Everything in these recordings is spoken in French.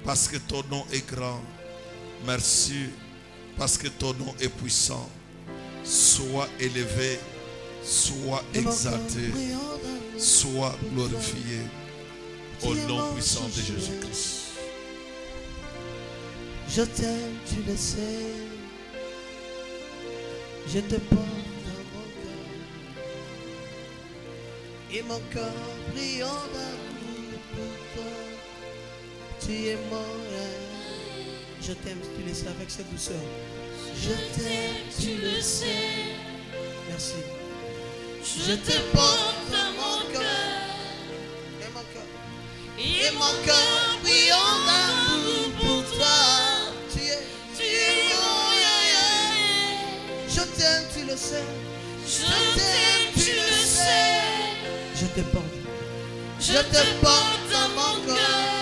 parce que ton nom est grand. Merci parce que ton nom est puissant. Sois élevé, sois exalté, sois glorifié au nom puissant de Jésus-Christ. Je t'aime, tu le sais. Je te porte dans mon cœur. Et mon cœur brille d'amour pour toi. Tu es mon rêve. Je t'aime, tu le sais, avec cette douceur. Je t'aime, tu le sais. Merci. Je te porte dans mon cœur. Et mon cœur. Et mon cœur brille d'amour pour toi. Tu es mon rêve. Je t'aime, tu le sais. Je t'aime, tu le sais. Je te porte. Je te porte dans mon cœur.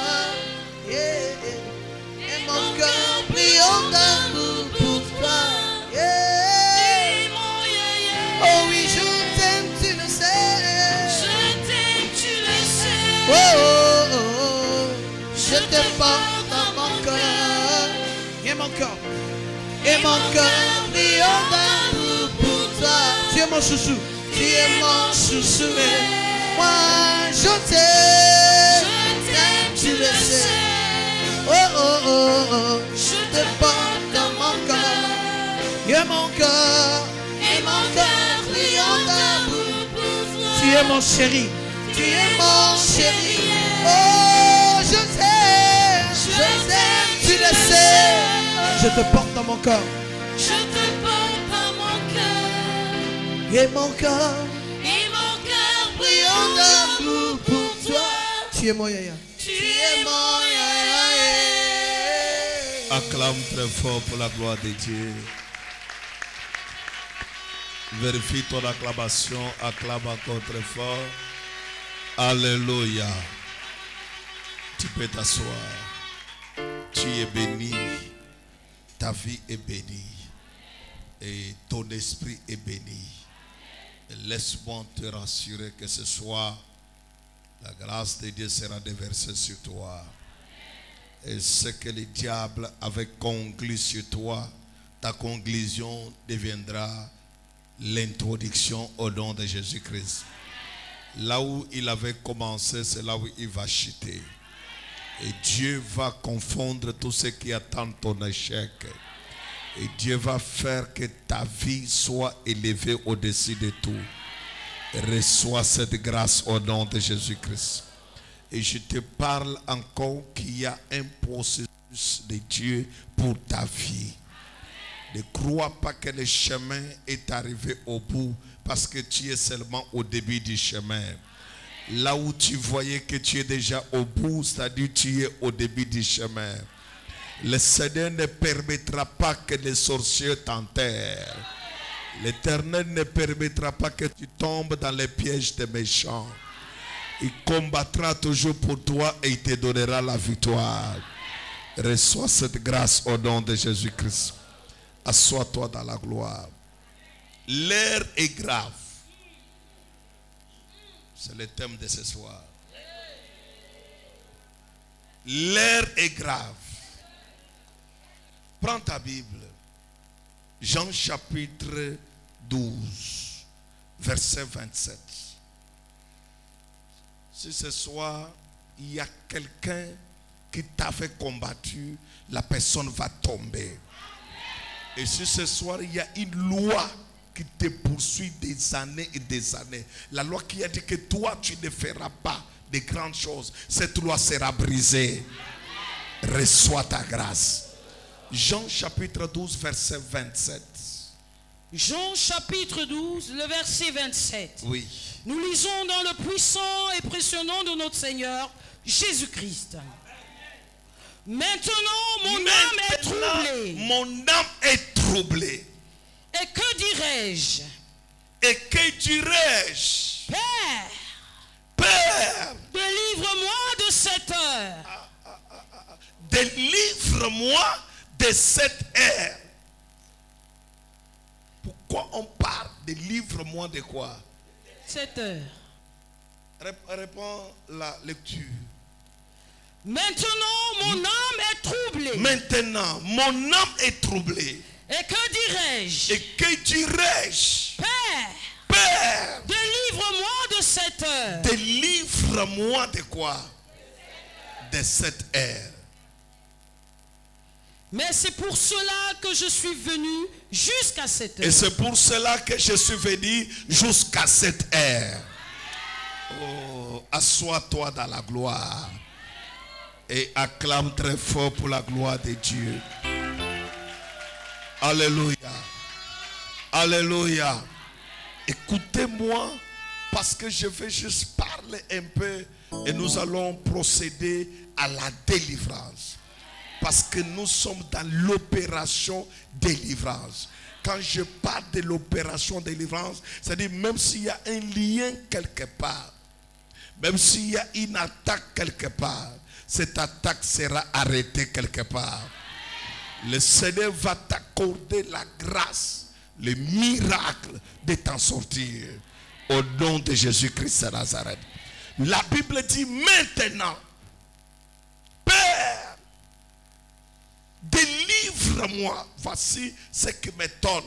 Et mon cœur brille d'amour pour toi. Oh oui, je t'aime, tu le sais. Je t'aime, tu le sais. Oh, oh, oh. Je te porte dans mon cœur. Et mon cœur. Et mon cœur brille d'amour pour toi. Tu es mon chouchou. Tu es mon chouchou. Moi, je t'aime. Je t'aime, Tu le sais. Oh, oh, oh, oh. Je te porte dans mon cœur. Et mon cœur. Et mon cœur brille d'amour pour toi. Tu es mon chéri. Tu es mon chéri. Oh, je t'aime. Tu le sais. Je te porte dans mon cœur. Je te porte dans mon cœur. Et mon cœur. Et mon cœur Brille brille d'amour pour toi. Tu es mon yaya. Tu es mon Acclame très fort pour la gloire de Dieu. Vérifie ton acclamation. Acclame encore très fort. Alléluia. Tu peux t'asseoir. Tu es béni. Ta vie est bénie. Et ton esprit est béni. Et laisse-moi te rassurer que ce soir, la grâce de Dieu sera déversée sur toi. Et ce que le diable avait conclu sur toi, ta conclusion deviendra l'introduction au nom de Jésus-Christ. Là où il avait commencé, c'est là où il va chuter. Et Dieu va confondre tout ce qui attend ton échec. Et Dieu va faire que ta vie soit élevée au-dessus de tout. Reçois cette grâce au nom de Jésus-Christ. Et je te parle encore qu'il y a un processus de Dieu pour ta vie. Ne crois pas que le chemin est arrivé au bout parce que tu es seulement au début du chemin. Là où tu voyais que tu es déjà au bout, c'est-à-dire tu es au début du chemin. Le Seigneur ne permettra pas que les sorciers t'enterrent. L'Éternel ne permettra pas que tu tombes dans les pièges des méchants. Il combattra toujours pour toi et il te donnera la victoire. Reçois cette grâce au nom de Jésus-Christ. Assois-toi dans la gloire. L'heure est grave. C'est le thème de ce soir. L'heure est grave. Prends ta Bible. Jean chapitre 12, verset 27. Si ce soir, il y a quelqu'un qui t'avait combattu, la personne va tomber. Et si ce soir, il y a une loi qui te poursuit des années et des années, la loi qui a dit que toi, tu ne feras pas de grandes choses, cette loi sera brisée. Reçois ta grâce. Jean chapitre 12, verset 27. Jean chapitre 12, le verset 27. Oui. Nous lisons dans le puissant et précieux nom de notre Seigneur Jésus-Christ. Maintenant, mon âme est troublée. Mon âme est troublée. Et que dirais-je? Et que dirais-je? Père, Père, délivre-moi de cette heure. délivre-moi de cette ère. Pourquoi on parle de délivre-moi de quoi? Cette heure. Réponds la lecture. Maintenant, mon âme est troublée. Maintenant, mon âme est troublée. Et que dirais-je? Et que dirais-je? Père, Père, délivre-moi de cette heure. délivre-moi de quoi? De cette ère. Mais c'est pour cela que je suis venu jusqu'à cette heure. Et c'est pour cela que je suis venu jusqu'à cette ère. Oh, assois-toi dans la gloire. Et acclame très fort pour la gloire de Dieu. Alléluia. Alléluia. Écoutez-moi parce que je vais juste parler un peu et nous allons procéder à la délivrance. Parce que nous sommes dans l'opération délivrance. Quand je parle de l'opération délivrance, c'est-à-dire même s'il y a un lien quelque part, même s'il y a une attaque quelque part, cette attaque sera arrêtée quelque part. Le Seigneur va t'accorder la grâce, le miracle de t'en sortir. Au nom de Jésus-Christ de Nazareth. La Bible dit maintenant, Père, délivre-moi. Voici ce qui m'étonne.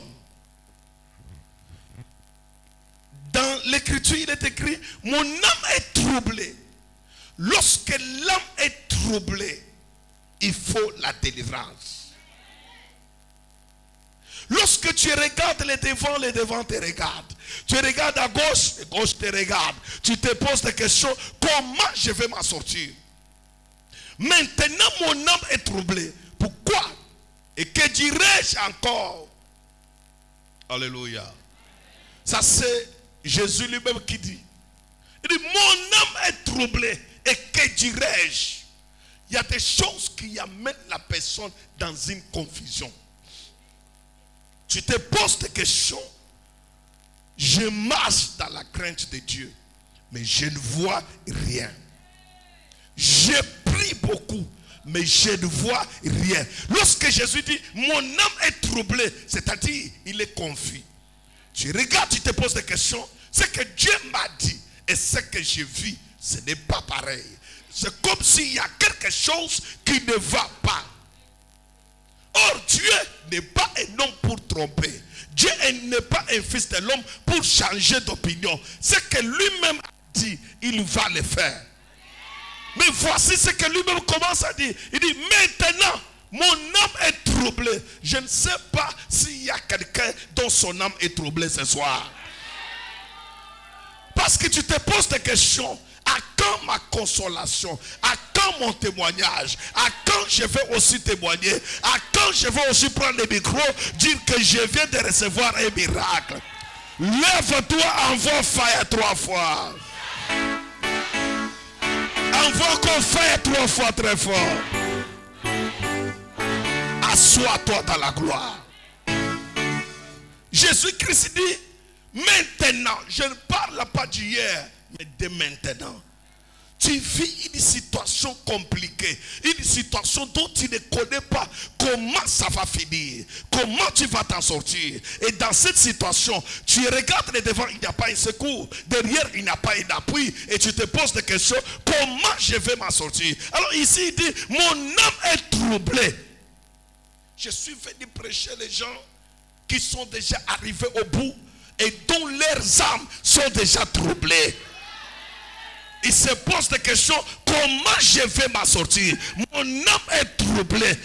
Dans l'écriture, il est écrit, mon âme est troublée. Lorsque l'âme est troublée, il faut la délivrance. Lorsque tu regardes les devants te regardent. Tu regardes à gauche, les gauche te regarde. Tu te poses des questions, comment je vais m'en sortir? Maintenant, mon âme est troublée. Pourquoi? Et que dirais-je encore? Alléluia. Ça c'est Jésus lui-même qui dit. Il dit, mon âme est troublée. Et que dirais-je? Il y a des choses qui amènent la personne dans une confusion. Tu te poses des questions. Je marche dans la crainte de Dieu, mais je ne vois rien. Je prie beaucoup, mais je ne vois rien. Lorsque Jésus dit, mon âme est troublée, c'est-à-dire, il est confus. Tu regardes, tu te poses des questions. Ce que Dieu m'a dit et ce que je vis, ce n'est pas pareil. C'est comme s'il y a quelque chose qui ne va pas. Or, Dieu n'est pas un homme pour tromper. Dieu n'est pas un fils de l'homme pour changer d'opinion. Ce que lui-même a dit, il va le faire. Mais voici ce que lui-même commence à dire. Il dit, maintenant, mon âme est troublée. Je ne sais pas s'il y a quelqu'un dont son âme est troublée ce soir. Parce que tu te poses des questions. À quand ma consolation? À quand mon témoignage? À quand je vais aussi témoigner? À quand je vais aussi prendre le micro, dire que je viens de recevoir un miracle? Lève-toi, envoie fire 3 fois. Envoie qu'on fire 3 fois très fort. Assois-toi dans la gloire. Jésus-Christ dit, maintenant, je ne parle pas d'hier, mais de maintenant. Tu vis une situation compliquée, une situation dont tu ne connais pas comment ça va finir, comment tu vas t'en sortir. Et dans cette situation, tu regardes les devants, il n'y a pas un secours, derrière il n'y a pas un appui, et tu te poses des questions, comment je vais m'en sortir? Alors ici il dit, mon âme est troublée. Je suis venu prêcher les gens qui sont déjà arrivés au bout et dont leurs âmes sont déjà troublées. Il se pose des questions, comment je vais m'en sortir? Mon âme est troublée.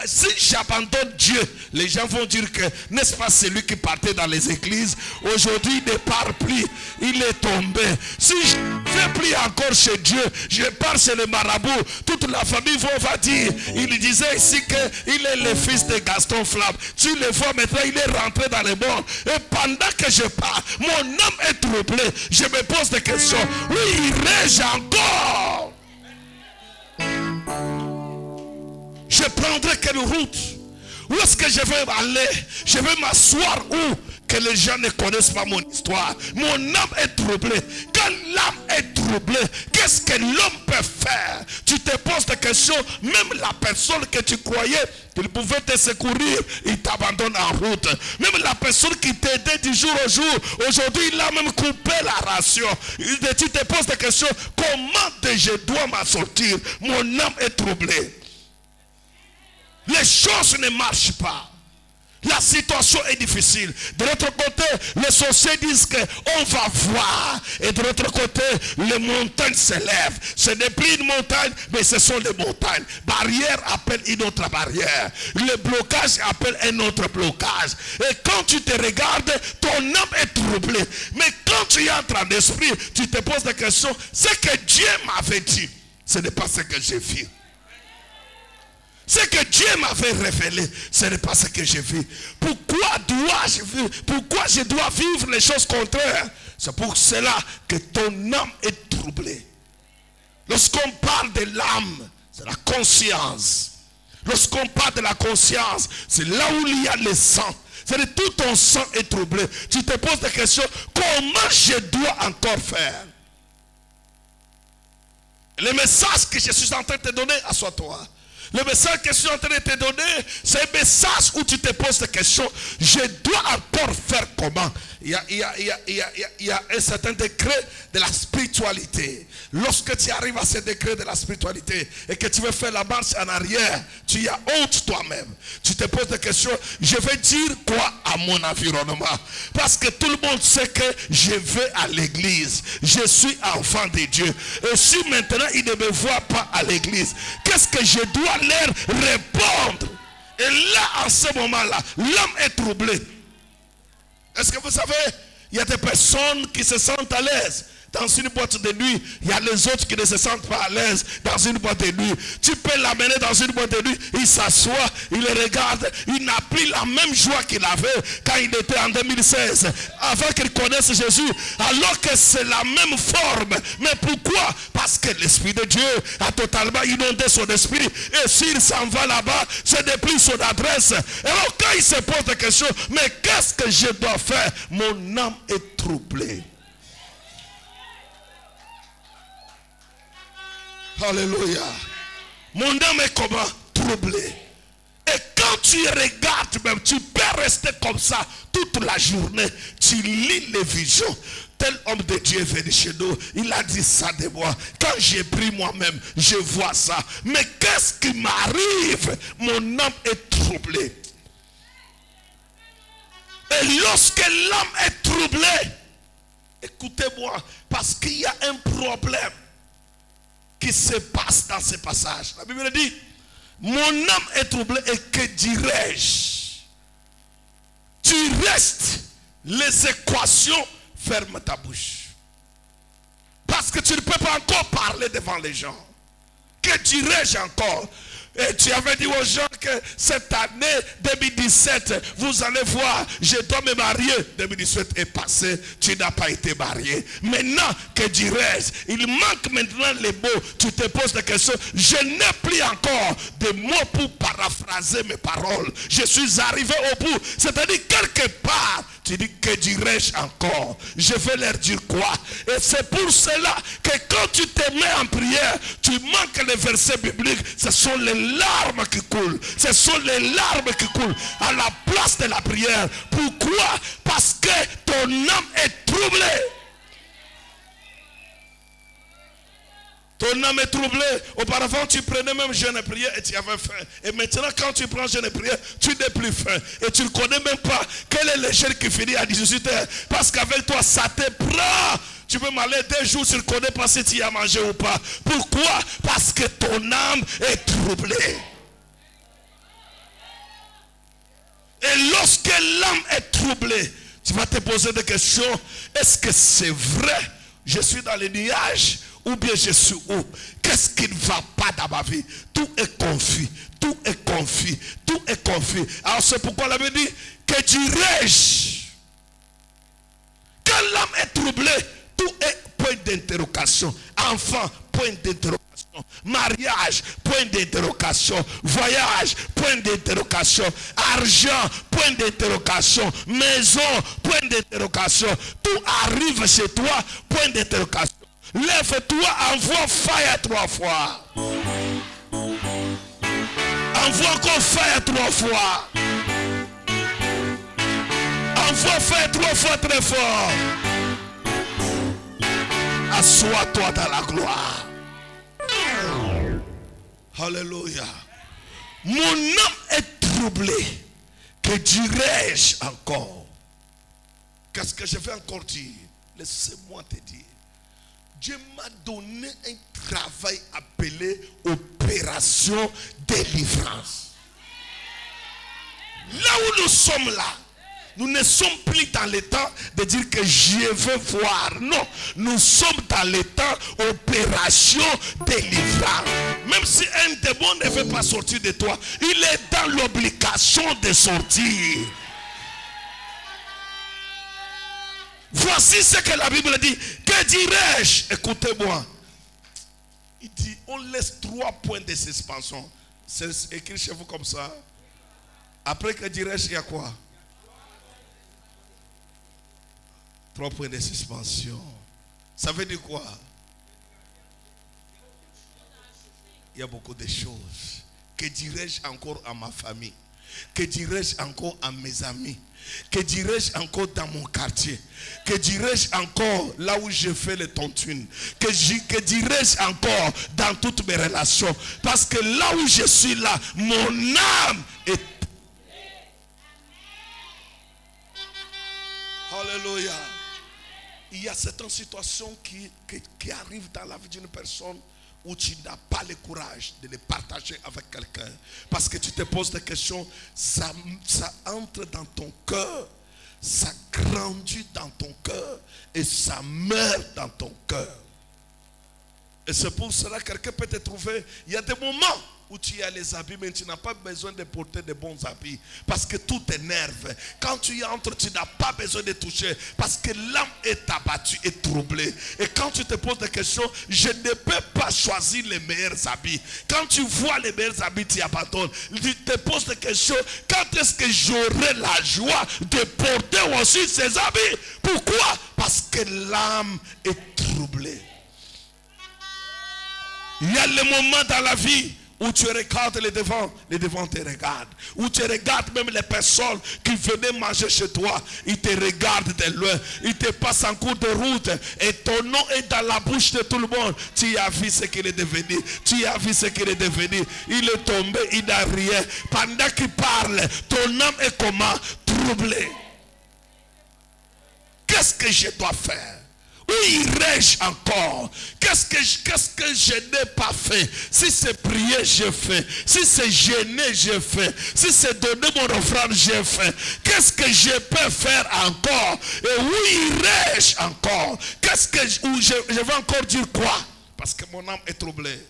Si j'abandonne Dieu, les gens vont dire que, n'est-ce pas celui qui partait dans les églises, aujourd'hui il ne part plus, il est tombé. Si je ne vais plus encore chez Dieu, je pars chez le marabout, toute la famille va dire, il disait ici qu'il est le fils de Gaston Flamme. Tu le vois maintenant, il est rentré dans le monde. Et pendant que je pars, mon âme est troublée. Je me pose des questions. Oui, irai-je encore? Je prendrai quelle route? Où est-ce que je vais aller? Je vais m'asseoir où? Que les gens ne connaissent pas mon histoire. Mon âme est troublée. Quand l'âme est troublée, troublé, qu'est-ce que l'homme peut faire? Tu te poses des questions, même la personne que tu croyais qu'il pouvait te secourir, il t'abandonne en route. Même la personne qui t'aidait du jour au jour, aujourd'hui il a même coupé la ration. Tu te poses des questions, comment je dois m'en sortir? Mon âme est troublée. Les choses ne marchent pas. La situation est difficile. De l'autre côté, les sorciers disent qu'on va voir. Et de l'autre côté, les montagnes s'élèvent. Ce n'est plus une montagne, mais ce sont des montagnes. Barrière appelle une autre barrière. Le blocage appelle un autre blocage. Et quand tu te regardes, ton âme est troublée. Mais quand tu entres en esprit, tu te poses des questions. Ce que Dieu m'avait dit, ce n'est pas ce que j'ai vu. Ce que Dieu m'avait révélé, ce n'est pas ce que j'ai vu. Pourquoi je dois vivre les choses contraires? C'est pour cela que ton âme est troublée. Lorsqu'on parle de l'âme, c'est la conscience. Lorsqu'on parle de la conscience, c'est là où il y a le sang. C'est-à-dire tout ton sang est troublé. Tu te poses des questions, comment je dois encore faire? Le message que je suis en train de te donner, assois-toi. Le message que je suis en train de te donner, c'est un message où tu te poses des questions. Je dois encore faire comment? Il y a un certain degré de la spiritualité. Lorsque tu arrives à ce degré de la spiritualité et que tu veux faire la marche en arrière, tu as honte toi-même. Tu te poses des questions. Je vais dire quoi à mon environnement? Parce que tout le monde sait que je vais à l'église. Je suis enfant de Dieu. Et si maintenant ils ne me voient pas à l'église, qu'est-ce que je dois leur répondre? Et là, en ce moment-là, l'homme est troublé. Est-ce que vous savez, il y a des personnes qui se sentent à l'aise dans une boîte de nuit. Il y a les autres qui ne se sentent pas à l'aise dans une boîte de nuit. Tu peux l'amener dans une boîte de nuit, il s'assoit, il regarde, il n'a plus la même joie qu'il avait quand il était en 2016, avant qu'il connaisse Jésus, alors que c'est la même forme. Mais pourquoi? Parce que l'Esprit de Dieu a totalement inondé son esprit, et s'il s'en va là-bas, ce n'est plus son adresse. Et alors quand il se pose des questions, mais qu'est-ce que je dois faire? Mon âme est troublée. Alléluia. Mon âme est comment? Troublée. Et quand tu regardes même, tu peux rester comme ça toute la journée. Tu lis les visions. Tel homme de Dieu est venu chez nous. Il a dit ça de moi. Quand j'ai pris moi-même, je vois ça. Mais qu'est-ce qui m'arrive? Mon âme est troublée. Et lorsque l'âme est troublée, écoutez-moi, parce qu'il y a un problème qui se passe dans ce passage. La Bible dit, mon âme est troublée, et que dirais-je? Tu restes, les équations, ferme ta bouche. Parce que tu ne peux pas encore parler devant les gens. Que dirais-je encore? Et tu avais dit aux gens que cette année 2017, vous allez voir, je dois me marier. 2017 est passé, tu n'as pas été marié. Maintenant, que dirais-je? Il manque maintenant les mots. Tu te poses des questions. Je n'ai plus encore de mots pour paraphraser mes paroles. Je suis arrivé au bout. C'est-à-dire, quelque part, tu dis, que dirais-je encore? Je vais leur dire quoi? Et c'est pour cela que quand tu te mets en prière, tu manques les versets bibliques. Ce sont les larmes qui coulent. Ce sont les larmes qui coulent à la place de la prière. Pourquoi? Parce que ton âme est troublée. Ton âme est troublée. Auparavant, tu prenais même jeûne et prière et tu avais faim. Et maintenant, quand tu prends jeûne et prière, tu n'es plus faim. Et tu ne connais même pas quel est le jeûne qui finit à 18h. Parce qu'avec toi, ça te prend. Tu peux m'aller 2 jours, tu ne connais pas si tu as mangé ou pas. Pourquoi? Parce que ton âme est troublée. Et lorsque l'âme est troublée, tu vas te poser des questions. Est-ce que c'est vrai? Je suis dans les nuages ou bien je suis où? Qu'est-ce qui ne va pas dans ma vie? Tout est confus. Tout est confus. Tout est confus. Alors c'est pourquoi la Bible dit, que dirais-je? Quand l'âme est troublée, tout est point d'interrogation. Enfant, point d'interrogation. Mariage, point d'interrogation. Voyage, point d'interrogation. Argent, point d'interrogation. Maison, point d'interrogation. Tout arrive chez toi, point d'interrogation. Lève-toi, envoie fire 3 fois. Envoie encore fire 3 fois. Envoie fire 3 fois très fort. Assois-toi dans la gloire. Alléluia. Mon âme est troublée. Que dirais-je encore? Qu'est-ce que je vais encore dire? Laisse-moi te dire. Dieu m'a donné un travail appelé opération délivrance. Là où nous sommes là, nous ne sommes plus dans le temps de dire que je veux voir. Non, nous sommes dans le temps opération délivrance. Même si un démon ne veut pas sortir de toi, il est dans l'obligation de sortir. Voici ce que la Bible dit. Que dirais-je? Écoutez-moi. Il dit, on laisse 3 points de suspension. C'est écrit chez vous comme ça. Après que dirais-je, il y a quoi? 3 points de suspension. Ça veut dire quoi? Il y a beaucoup de choses. Que dirais-je encore à ma famille? Que dirais-je encore à mes amis? Que dirais-je encore dans mon quartier? Que dirais-je encore là où je fais les tontines? Que dirais-je encore dans toutes mes relations? Parce que là où je suis là, mon âme est... Alléluia. Il y a certaines situations qui arrivent dans la vie d'une personne où tu n'as pas le courage de les partager avec quelqu'un. Parce que tu te poses des questions, ça entre dans ton cœur, ça grandit dans ton cœur et ça meurt dans ton cœur. Et c'est pour cela que quelqu'un peut te trouver, il y a des moments où tu as les habits, mais tu n'as pas besoin de porter de bons habits. Parce que tout t'énerve. Quand tu y entres, tu n'as pas besoin de toucher. Parce que l'âme est abattue et troublée. Et quand tu te poses des questions, je ne peux pas choisir les meilleurs habits. Quand tu vois les meilleurs habits, tu abandonnes. Tu te poses des questions, quand est-ce que j'aurai la joie de porter aussi ces habits? Pourquoi? Parce que l'âme est troublée. Il y a le moment dans la vie où tu regardes les devants te regardent. Où tu regardes même les personnes qui venaient manger chez toi. Ils te regardent de loin. Ils te passent en cours de route. Et ton nom est dans la bouche de tout le monde. Tu as vu ce qu'il est devenu. Tu as vu ce qu'il est devenu. Il est tombé, il n'a rien. Pendant qu'il parle, ton âme est comment? Troublée. Qu'est-ce que je dois faire? Où irai-je encore? Qu'est-ce que je n'ai pas fait? Si c'est prier, je fais. Si c'est jeûner, je fais. Si c'est donner mon offrande, je fais. Qu'est-ce que je peux faire encore? Et où irai-je encore? Je vais encore dire quoi? Parce que mon âme est troublée.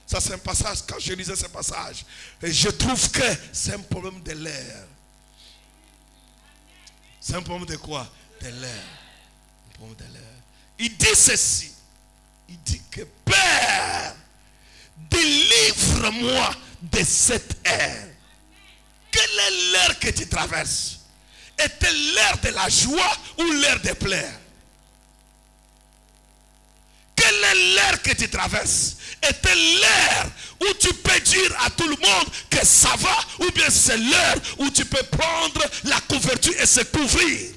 Ça, c'est un passage, quand je lisais ce passage, et je trouve que c'est un problème de l'air. C'est un problème de quoi? De l'air. Un problème de l'air. Il dit ceci. Il dit que Père, délivre-moi de cette ère. Quelle est l'ère que tu traverses? Est-elle l'ère de la joie ou l'ère de pleurs? Quelle est l'ère que tu traverses? Est-elle l'ère où tu peux dire à tout le monde que ça va, ou bien c'est l'heure où tu peux prendre la couverture et se couvrir?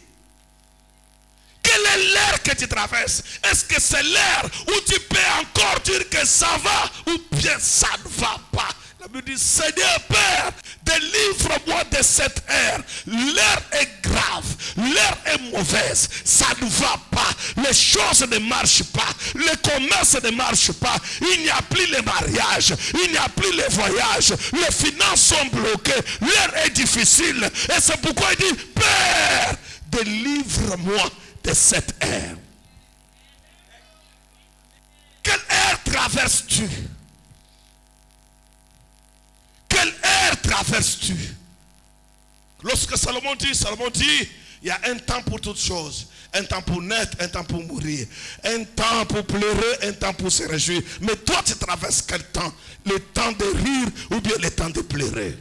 Quelle est l'ère que tu traverses? Est-ce que c'est l'ère où tu peux encore dire que ça va ou bien ça ne va pas? La Bible dit, Seigneur Père, délivre-moi de cette ère. L'ère est grave, l'ère est mauvaise, ça ne va pas, les choses ne marchent pas, le commerce ne marche pas, il n'y a plus les mariages, il n'y a plus les voyages, les finances sont bloquées, l'ère est difficile. Et c'est pourquoi il dit, Père, délivre-moi de cette ère. Quelle ère traverses-tu? Quelle ère traverses-tu? Lorsque Salomon dit, il y a un temps pour toutes choses. Un temps pour naître, un temps pour mourir. Un temps pour pleurer, un temps pour se réjouir. Mais toi, tu traverses quel temps? Le temps de rire ou bien le temps de pleurer?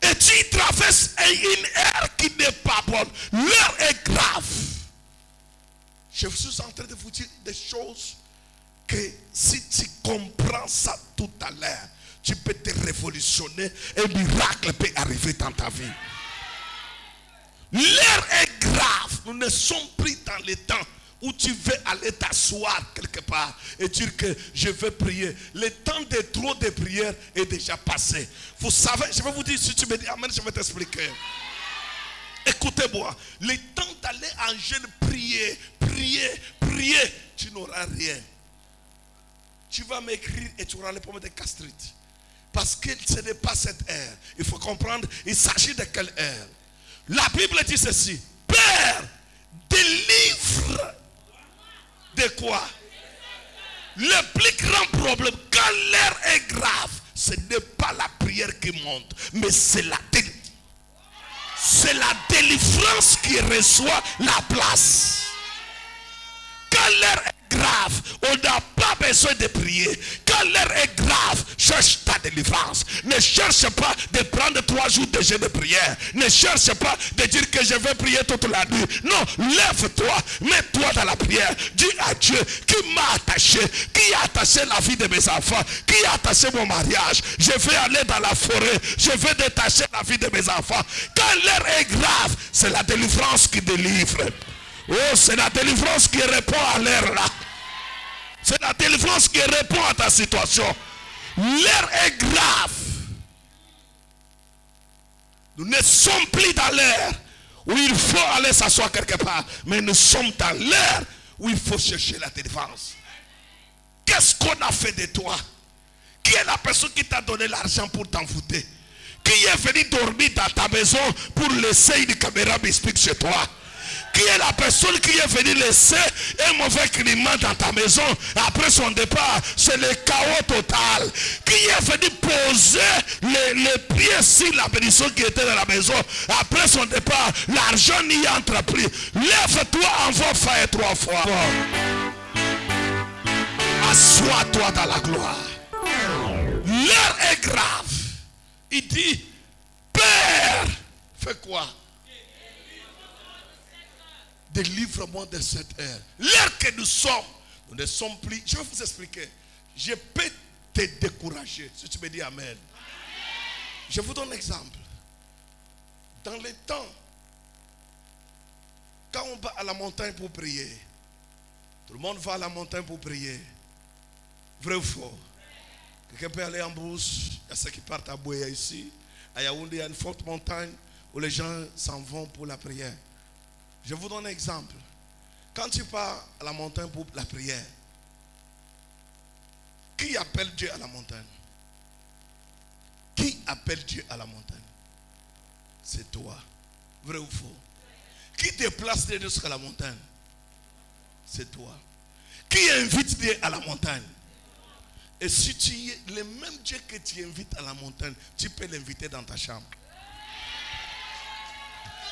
Et tu traverses une ère qui n'est pas bonne. L'heure est grave. Je suis en train de vous dire des choses que si tu comprends ça tout à l'heure, tu peux te révolutionner. Un miracle peut arriver dans ta vie. L'heure est grave. Nous ne sommes plus dans le temps où tu veux aller t'asseoir quelque part et dire que je veux prier. Le temps de trop de prière est déjà passé. Vous savez, je vais vous dire, si tu me dis amen, je vais t'expliquer. Écoutez-moi, le temps d'aller en jeûne, prier, tu n'auras rien. Tu vas m'écrire et tu auras les problèmes de gastrite. Parce que ce n'est pas cette heure. Il faut comprendre, il s'agit de quelle heure. La Bible dit ceci: Père, délivre de quoi? Le plus grand problème, quand l'heure est grave, ce n'est pas la prière qui monte, mais c'est la délivrance qui reçoit la place. Quand l'heure est grave, on n'a pas besoin de prier. Quand l'heure est grave, cherche ta délivrance. Ne cherche pas de prendre 3 jours de jeûne de prière. Ne cherche pas de dire que je vais prier toute la nuit. Non, lève-toi, mets-toi dans la prière. Dis à Dieu qui m'a attaché, qui a attaché la vie de mes enfants, qui a attaché mon mariage. Je vais aller dans la forêt, je vais détacher la vie de mes enfants. Quand l'heure est grave, c'est la délivrance qui délivre. Oh, c'est la délivrance qui répond à l'heure là. C'est la délivrance qui répond à ta situation. L'heure est grave. Nous ne sommes plus dans l'heure où il faut aller s'asseoir quelque part. Mais nous sommes dans l'heure où il faut chercher la délivrance. Qu'est-ce qu'on a fait de toi? Qui est la personne qui t'a donné l'argent pour t'envoûter? Qui est venu dormir dans ta maison pour laisser une caméra m'explique chez toi? Qui est la personne qui est venue laisser un mauvais climat dans ta maison après son départ? C'est le chaos total. Qui est venu poser les pieds sur la bénédiction qui était dans la maison après son départ? L'argent n'y entre plus. Lève-toi, envoie fire 3 fois. Assois-toi dans la gloire. L'heure est grave. Il dit, Père, fais quoi? Délivre-moi de cette heure. L'heure que nous ne sommes plus. Je vais vous expliquer. Je peux te décourager. Si tu me dis amen. Je vous donne un exemple. Dans les temps, quand on va à la montagne pour prier, tout le monde va à la montagne pour prier. Vrai ou faux? Quelqu'un peut aller en Brousse. Il y a ceux qui partent à Bouya ici. À Yaoundé, il y a une forte montagne où les gens s'en vont pour la prière. Je vous donne un exemple. Quand tu pars à la montagne pour la prière, qui appelle Dieu à la montagne? Qui appelle Dieu à la montagne? C'est toi. Vrai ou faux? Qui déplace Dieu jusqu'à la montagne? C'est toi. Qui invite Dieu à la montagne? Et si tu es le même Dieu que tu invites à la montagne, tu peux l'inviter dans ta chambre.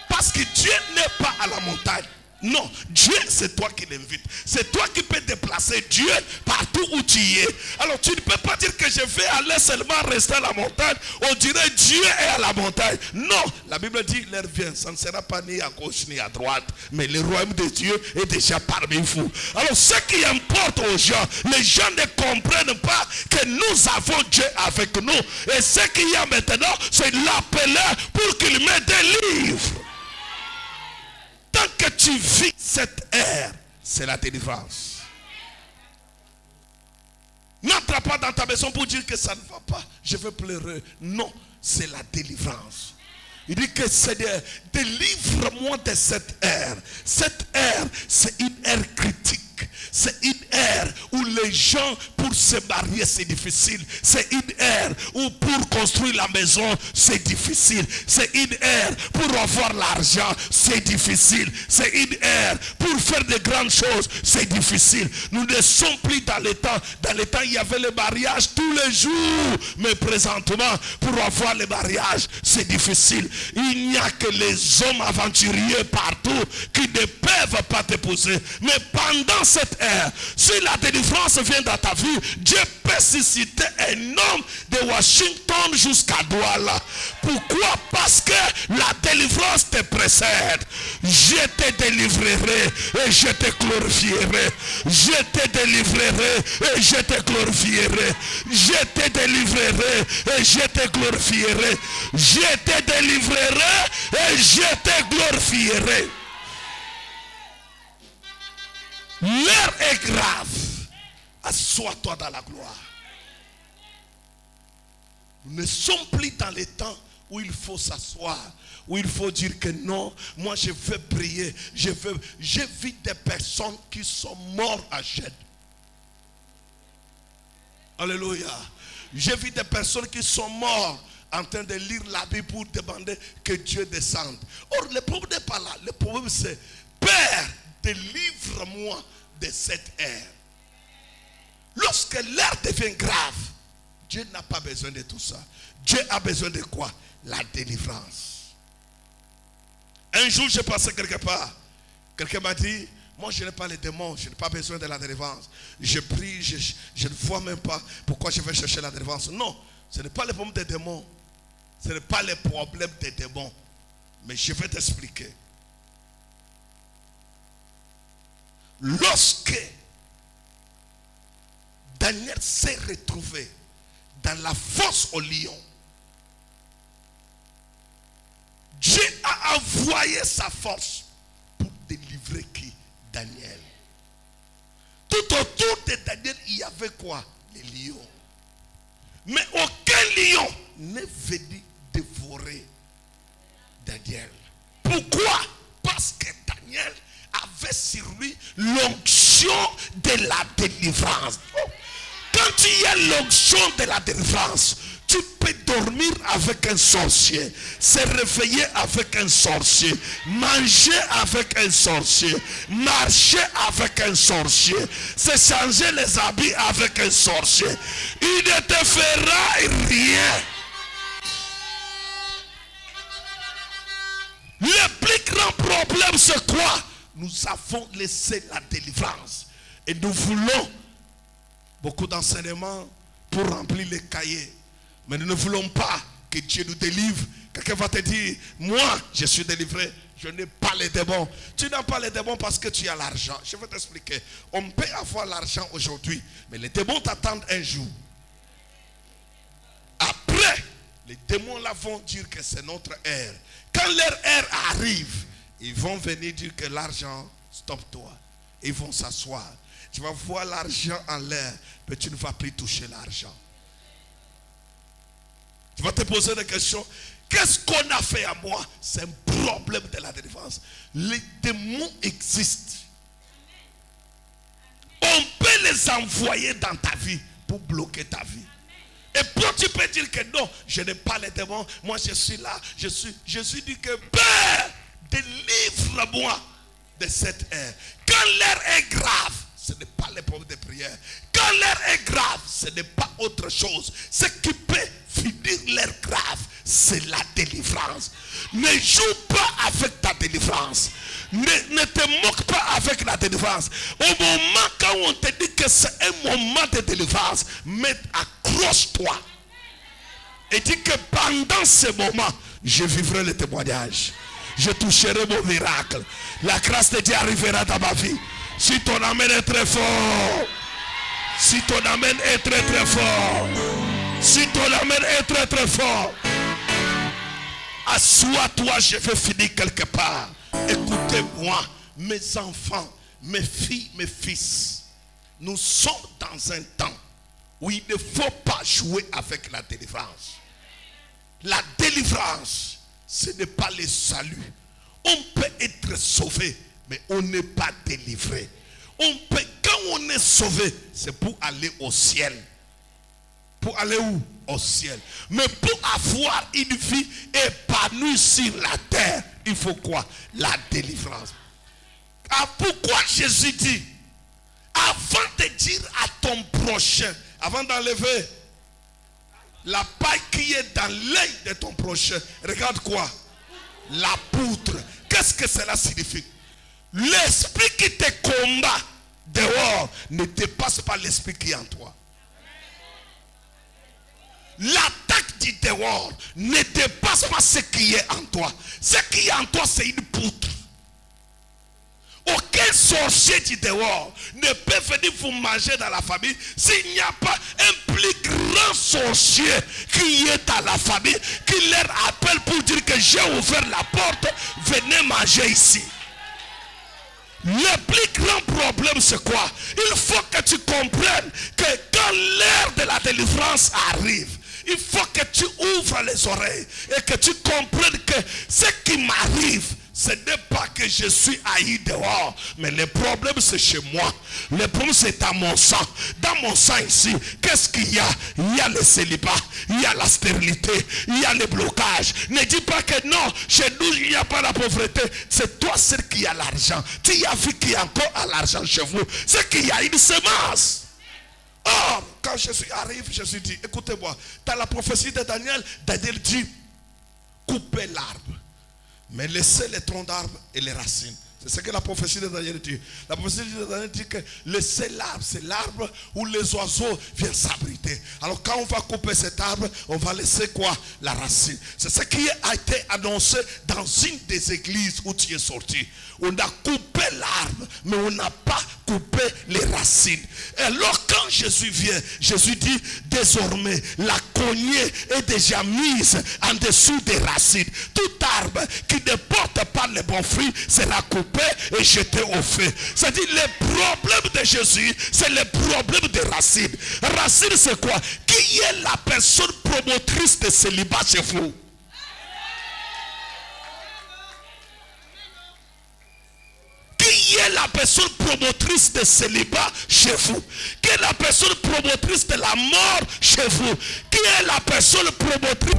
Parce que Dieu n'est pas à la montagne. Non, Dieu c'est toi qui l'invites. C'est toi qui peux déplacer Dieu partout où tu es. Alors tu ne peux pas dire que je vais aller seulement rester à la montagne. On dirait Dieu est à la montagne. Non, la Bible dit l'heure vient. Ça ne sera pas ni à gauche ni à droite. Mais le royaume de Dieu est déjà parmi vous. Alors ce qui importe aux gens, les gens ne comprennent pas que nous avons Dieu avec nous. Et ce qu'il y a maintenant, c'est l'appeler pour qu'il me délivre. Tant que tu vis cette ère, c'est la délivrance. N'entre pas dans ta maison pour dire que ça ne va pas, je veux pleurer. Non, c'est la délivrance. Il dit que Seigneur, délivre-moi de cette ère. Cette ère, c'est une ère critique. C'est une ère où les gens, pour se marier, c'est difficile. C'est une ère où pour construire la maison, c'est difficile. C'est une ère pour avoir l'argent, c'est difficile. C'est une ère pour faire de grandes choses, c'est difficile. Nous ne sommes plus dans les temps. Dans les temps, il y avait le mariage tous les jours. Mais présentement, pour avoir le mariage, c'est difficile. Il n'y a que les hommes aventuriers partout qui ne peuvent pas t'épouser. Mais pendant cette ère, si la délivrance vient dans ta vie, Dieu peut susciter un homme de Washington jusqu'à Douala. Pourquoi? Parce que la délivrance te précède. Je te délivrerai et je te glorifierai. Je te délivrerai et je te glorifierai. Je te délivrerai et je te glorifierai. Je te délivrerai et je te glorifierai. L'heure est grave. Assois-toi dans la gloire. Nous ne sommes plus dans les temps où il faut s'asseoir, où il faut dire que non, moi je veux prier. J'ai vu des personnes qui sont mortes à Gênes. Alléluia. J'ai vu des personnes qui sont mortes en train de lire la Bible pour demander que Dieu descende. Or, le problème n'est pas là. Le problème c'est, Père, délivre-moi de cette ère. Lorsque l'ère devient grave, Dieu n'a pas besoin de tout ça. Dieu a besoin de quoi? La délivrance. Un jour, je passais quelque part. Quelqu'un m'a dit, moi je n'ai pas les démons, je n'ai pas besoin de la délivrance. Je prie, je ne vois même pas pourquoi je vais chercher la délivrance. Non, ce n'est pas le problème des démons. Ce n'est pas le problème des démons. Mais je vais t'expliquer. Lorsque Daniel s'est retrouvé dans la fosse au lion, Dieu a envoyé sa force pour délivrer qui? Daniel. Tout autour de Daniel, il y avait quoi? Les lions. Mais aucun lion n'est venu dévorer Daniel. Pourquoi? Parce que Daniel avait sur lui l'onction de la délivrance. Quand il y a l'onction de la délivrance, tu peux dormir avec un sorcier, se réveiller avec un sorcier, manger avec un sorcier, marcher avec un sorcier, se changer les habits avec un sorcier. Il ne te fera rien. Le plus grand problème c'est quoi? Nous avons laissé la délivrance et nous voulons beaucoup d'enseignements pour remplir les cahiers. Mais nous ne voulons pas que Dieu nous délivre. Quelqu'un va te dire, moi je suis délivré, je n'ai pas les démons. Tu n'as pas les démons parce que tu as l'argent. Je vais t'expliquer. On peut avoir l'argent aujourd'hui, mais les démons t'attendent un jour. Après, les démons là vont dire que c'est notre ère. Quand leur ère arrive, ils vont venir dire que l'argent, stoppe-toi. Ils vont s'asseoir. Tu vas voir l'argent en l'air, mais tu ne vas plus toucher l'argent. Tu vas te poser des questions. Qu'est-ce qu'on a fait à moi? C'est un problème de la délivrance. Les démons existent. On peut les envoyer dans ta vie pour bloquer ta vie. Et puis tu peux dire que non, je n'ai pas les démons. Moi je suis là. Jésus dit que Père, délivre-moi de cette ère. Quand l'ère est grave, ce n'est pas le problème de prière. Quand l'ère est grave, ce n'est pas autre chose. Ce qui peut finir l'ère grave, c'est la délivrance. Ne joue pas avec ta délivrance. Ne te moque pas avec la délivrance. Au moment quand on te dit que c'est un moment de délivrance, mais accroche-toi. Et dis que pendant ce moment, je vivrai le témoignage. Je toucherai mon miracle. La grâce de Dieu arrivera dans ma vie. Si ton amen est très fort. Si ton amen est très très fort. Si ton amen est très très fort. Assois-toi, je vais finir quelque part. Écoutez-moi, mes enfants, mes filles, mes fils. Nous sommes dans un temps où il ne faut pas jouer avec la délivrance. La délivrance, ce n'est pas le salut. On peut être sauvé, mais on n'est pas délivré. Quand on est sauvé, c'est pour aller au ciel. Pour aller où? Au ciel. Mais pour avoir une vie épanouie sur la terre, il faut quoi? La délivrance. Ah, pourquoi Jésus dit, avant de dire à ton prochain, avant d'enlever la paille qui est dans l'œil de ton prochain, regarde quoi? La poutre. Qu'est-ce que cela signifie? L'esprit qui te combat dehors ne dépasse pas l'esprit qui est en toi. l'attaque du dehors ne dépasse pas ce qui est en toi. Ce qui est en toi, c'est une poutre. Aucun sorcier du dehors ne peut venir vous manger dans la famille s'il n'y a pas un plus grand sorcier qui est dans la famille, qui leur appelle pour dire que j'ai ouvert la porte, venez manger ici. Le plus grand problème, c'est quoi? Il faut que tu comprennes que quand l'heure de la délivrance arrive, il faut que tu ouvres les oreilles et que tu comprennes que ce qui m'arrive, ce n'est pas que je suis haï dehors, mais le problème c'est chez moi. Le problème c'est dans mon sang. Dans mon sang ici, qu'est-ce qu'il y a? Il y a le célibat, il y a la stérilité, il y a le blocage. Ne dis pas que non, chez nous il n'y a pas la pauvreté. C'est toi seul qui a l'argent. Tu as vu qu'il y a encore l'argent chez vous. C'est qu'il y a une semence. Or, quand Jésus arrive, Jésus dit, écoutez-moi, dans la prophétie de Daniel, Daniel dit, coupez l'arbre, mais laissez les troncs d'arbre et les racines. C'est ce que la prophétie de Daniel dit. La prophétie de Daniel dit que laissez l'arbre, c'est l'arbre où les oiseaux viennent s'abriter. Alors quand on va couper cet arbre, on va laisser quoi? La racine. C'est ce qui a été annoncé dans une des églises où tu es sorti. On a coupé l'arbre, mais on n'a pas coupé les racines. Et alors quand Jésus vient, Jésus dit, désormais, la cognée est déjà mise en dessous des racines. Tout arbre qui ne porte pas les bons fruits sera coupé et jeté au feu. C'est-à-dire, le problème de Jésus, c'est le problème des racines. Racine, c'est quoi? Qui est la personne promotrice de célibat chez vous? Qui est la personne promotrice de célibat chez vous? Qui est la personne promotrice de la mort chez vous? Qui est la personne promotrice?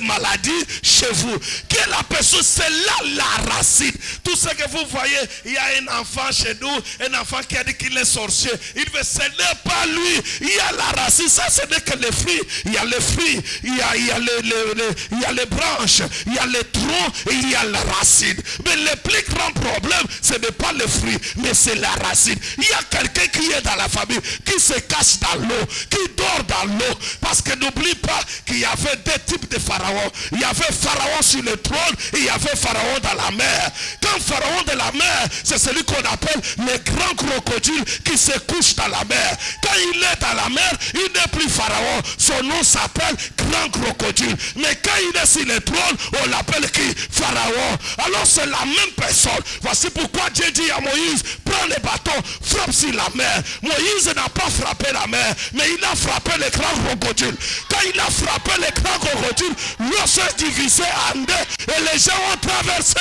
Maladie chez vous. Qui est la personne? C'est là la racine. Tout ce que vous voyez, il y a un enfant chez nous, un enfant qui a dit qu'il est sorcier. Il veut, ce n'est pas lui. Il y a la racine. Ça, ce n'est que les fruits. Il y a les fruits, il y a les branches, il y a les troncs et il y a la racine. Mais le plus grand problème, ce n'est pas le fruit, mais c'est la racine. Il y a quelqu'un qui est dans la famille, qui se cache dans l'eau, qui dort dans l'eau. Parce que n'oublie pas qu'il y avait deux types de pharaons. Il y avait Pharaon sur le trône et il y avait Pharaon dans la mer. Quand Pharaon de la mer, c'est celui qu'on appelle le grand crocodile qui se couche dans la mer. Quand il est dans la mer, il n'est plus Pharaon. Son nom s'appelle grand crocodile. Mais quand il est sur le trône, on l'appelle qui? Pharaon. Alors c'est la même personne. Voici pourquoi Dieu dit à Moïse, prends le bâton, frappe sur la mer. Moïse n'a pas frappé la mer, mais il a frappé le grand crocodile. Quand il a frappé le grand crocodile, l'eau s'est divisée en deux et les gens ont traversé.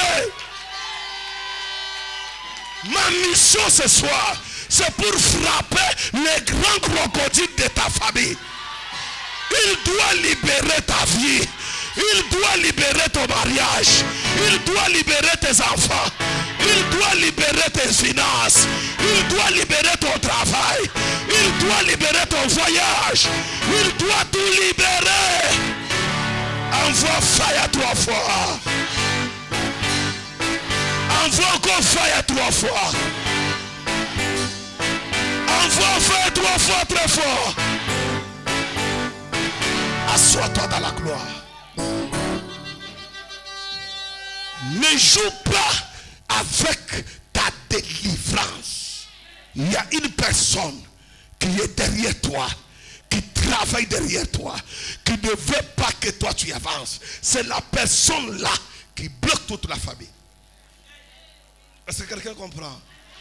Ma mission ce soir, c'est pour frapper les grands crocodiles de ta famille. Il doit libérer ta vie. Il doit libérer ton mariage. Il doit libérer tes enfants. Il doit libérer tes finances. Il doit libérer ton travail. Il doit libérer ton voyage. Il doit tout libérer. Envoie fire 3 fois. Envoie encore fire 3 fois. Envoie fire 3 fois très fort. Assois-toi dans la gloire. Ne joue pas avec ta délivrance. Il y a une personne qui est derrière toi, qui travaille derrière toi, qui ne veut pas que toi tu avances. C'est la personne là qui bloque toute la famille. Est-ce que quelqu'un comprend?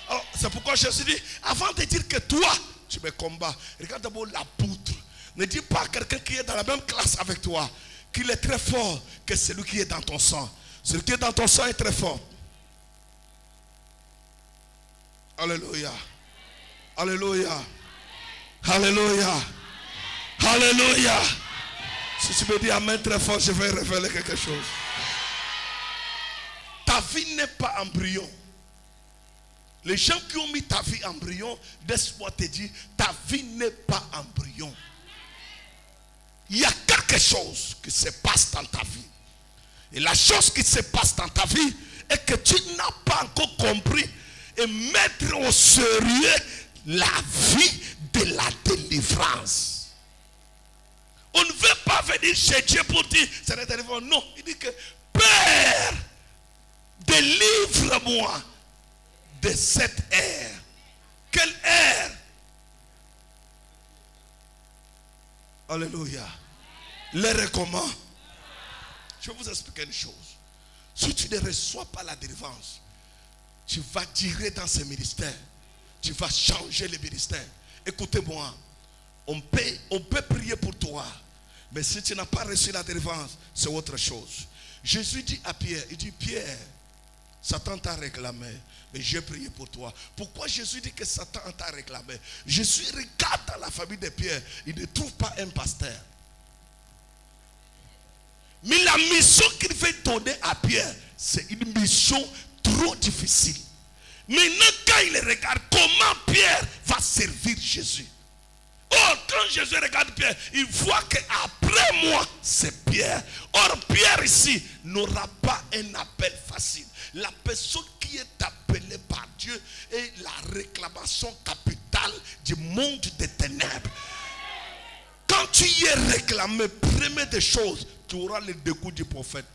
Alors c'est pourquoi Jésus dit, avant de dire que toi tu me combats, regarde d'abord la poutre. Ne dis pas à quelqu'un qui est dans la même classe avec toi qu'il est très fort que celui qui est dans ton sang. Celui qui est dans ton sang est très fort. Alléluia. Alléluia. Alléluia. Alléluia. Si tu me dis amen très fort, je vais révéler quelque chose. Ta vie n'est pas embryon. Les gens qui ont mis ta vie en embryon, laisse-moi te dire, ta vie n'est pas embryon. Il y a quelque chose qui se passe dans ta vie. Et la chose qui se passe dans ta vie est que tu n'as pas encore compris et mettre au sérieux la vie de la délivrance. On ne veut pas venir chez Dieu pour dire, c'est la délivrance. Non, il dit que Père, délivre-moi de cette ère. Quelle ère? Alléluia. L'ère comment? Je vais vous expliquer une chose. Si tu ne reçois pas la délivrance, tu vas tirer dans ce ministère. Tu vas changer le ministère. Écoutez-moi. On peut prier pour toi. Mais si tu n'as pas reçu la délivrance, c'est autre chose. Jésus dit à Pierre, il dit Pierre, Satan t'a réclamé, mais j'ai prié pour toi. Pourquoi Jésus dit que Satan t'a réclamé? Jésus regarde dans la famille de Pierre, il ne trouve pas un pasteur. Mais la mission qu'il veut donner à Pierre, c'est une mission trop difficile. Maintenant, quand il regarde comment Pierre va servir Jésus. Or, quand Jésus regarde Pierre, il voit qu'après moi, c'est Pierre. Or, Pierre ici n'aura pas un appel facile. La personne qui est appelée par Dieu est la réclamation capitale du monde des ténèbres. Quand tu y es réclamé, première des choses, tu auras le dégoût du prophète.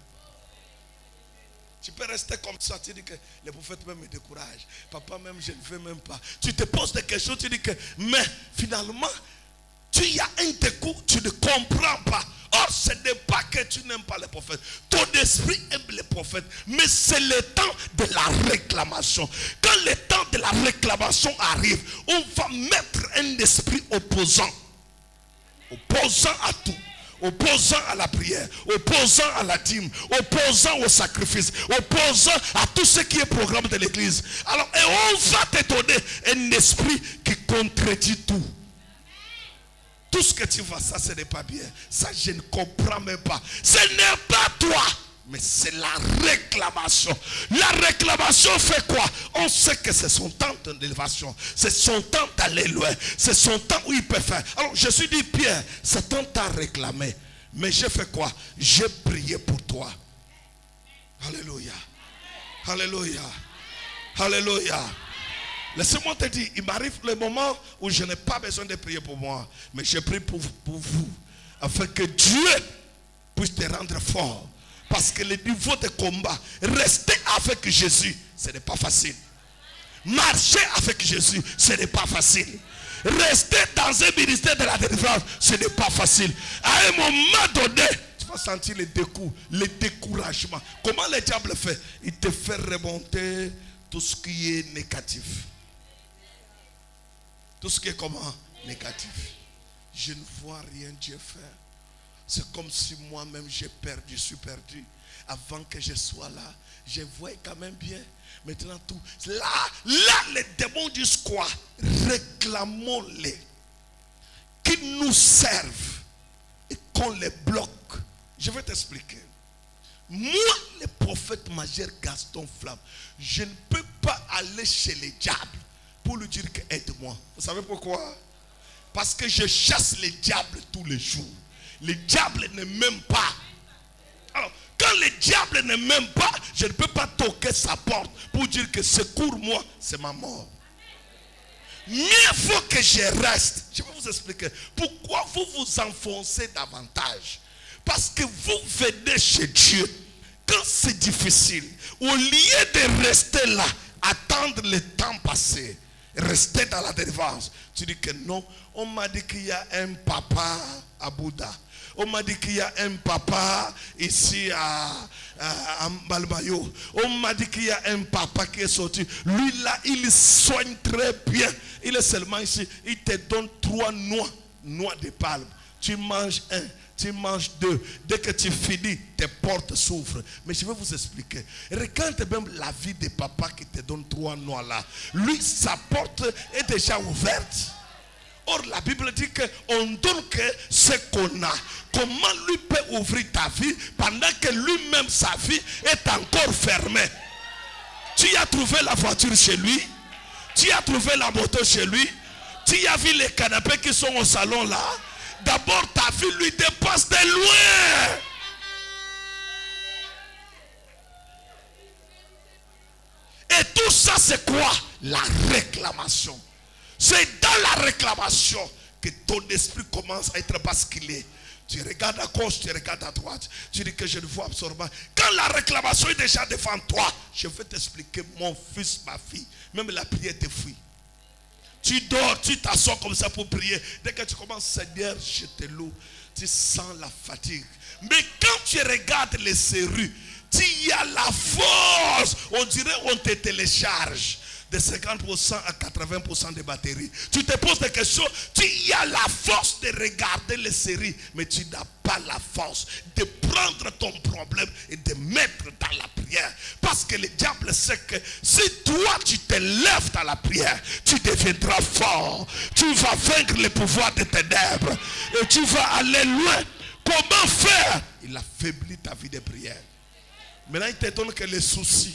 Tu peux rester comme ça, tu dis que les prophètes même me découragent. Papa même, je ne veux même pas. Tu te poses des questions, tu dis que, mais finalement, tu y as un dégoût, tu ne comprends pas. Or, ce n'est pas que tu n'aimes pas les prophètes. Ton esprit aime les prophètes, mais c'est le temps de la réclamation. Quand le temps de la réclamation arrive, on va mettre un esprit opposant. Opposant à tout. Opposant à la prière, opposant à la dîme, opposant au sacrifice, opposant à tout ce qui est programme de l'église. Alors, et on va te donner un esprit qui contredit tout. Tout ce que tu vois, ça ce n'est pas bien. Ça je ne comprends même pas. Ce n'est pas toi, mais c'est la réclamation. La réclamation fait quoi? On sait que c'est son temps d'élévation. C'est son temps d'aller loin. C'est son temps où il peut faire. Alors je suis dit, Pierre, Satan t'a réclamé. Mais j'ai fait quoi? J'ai prié pour toi. Alléluia. Alléluia. Alléluia. Laissez-moi te dire, il m'arrive le moment où je n'ai pas besoin de prier pour moi. Mais je prie pour vous. Afin que Dieu puisse te rendre fort. Parce que le niveau de combat, rester avec Jésus, ce n'est pas facile. Marcher avec Jésus, ce n'est pas facile. Rester dans un ministère de la délivrance, ce n'est pas facile. À un moment donné, tu vas sentir le découragement. Comment le diable fait? Il te fait remonter tout ce qui est négatif. Tout ce qui est comment? Négatif. Je ne vois rien Dieu faire. C'est comme si moi-même j'ai perdu, je suis perdu. Avant que je sois là, je voyais quand même bien. Maintenant tout. Là, les démons disent quoi? Réclamons-les. Qu'ils nous servent et qu'on les bloque. Je vais t'expliquer. Moi, le prophète majeur Gaston Flamme, je ne peux pas aller chez les diables pour lui dire que aide-moi. Vous savez pourquoi? Parce que je chasse les diables tous les jours. Les diables ne m'aiment pas. Alors, quand les diables ne m'aiment pas, je ne peux pas toquer sa porte pour dire que secours-moi, c'est ma mort. Mieux vaut que je reste. Je vais vous expliquer. Pourquoi vous vous enfoncez davantage? Parce que vous venez chez Dieu quand c'est difficile. Au lieu de rester là, attendre le temps passé, rester dans la délivrance, tu dis que non, on m'a dit qu'il y a un papa à Bouddha. On m'a dit qu'il y a un papa ici à Balmayo. On m'a dit qu'il y a un papa qui est sorti. Lui là, il soigne très bien. Il est seulement ici. Il te donne 3 noix de palme. Tu manges 1. Tu manges 2. Dès que tu finis, tes portes s'ouvrent. Mais je vais vous expliquer. Regarde même la vie de papa qui te donne 3 noix là. Lui, sa porte est déjà ouverte. Or, la Bible dit qu'on donne que ce qu'on a. Comment lui peut ouvrir ta vie pendant que lui-même, sa vie est encore fermée? Tu as trouvé la voiture chez lui. Tu as trouvé la moto chez lui. Tu as vu les canapés qui sont au salon là. D'abord, ta vie lui dépasse de loin. Et tout ça, c'est quoi? La réclamation. C'est dans la réclamation que ton esprit commence à être basculé. Tu regardes à gauche, tu regardes à droite. Tu dis que je ne vois absolument. Quand la réclamation est déjà devant toi, je vais t'expliquer, mon fils, ma fille. Même la prière te fuit. Tu dors, tu t'assois comme ça pour prier. Dès que tu commences, Seigneur, je te loue. Tu sens la fatigue. Mais quand tu regardes les serrues, tu as la force. On dirait qu'on te télécharge de 50% à 80% de batterie. Tu te poses des questions. Tu as la force de regarder les séries, mais tu n'as pas la force de prendre ton problème et de mettre dans la prière. Parce que le diable sait que si toi tu te lèves dans la prière, tu deviendras fort. Tu vas vaincre le pouvoir des ténèbres et tu vas aller loin. Comment faire? Il affaiblit ta vie de prière. Maintenant, il te donne que les soucis.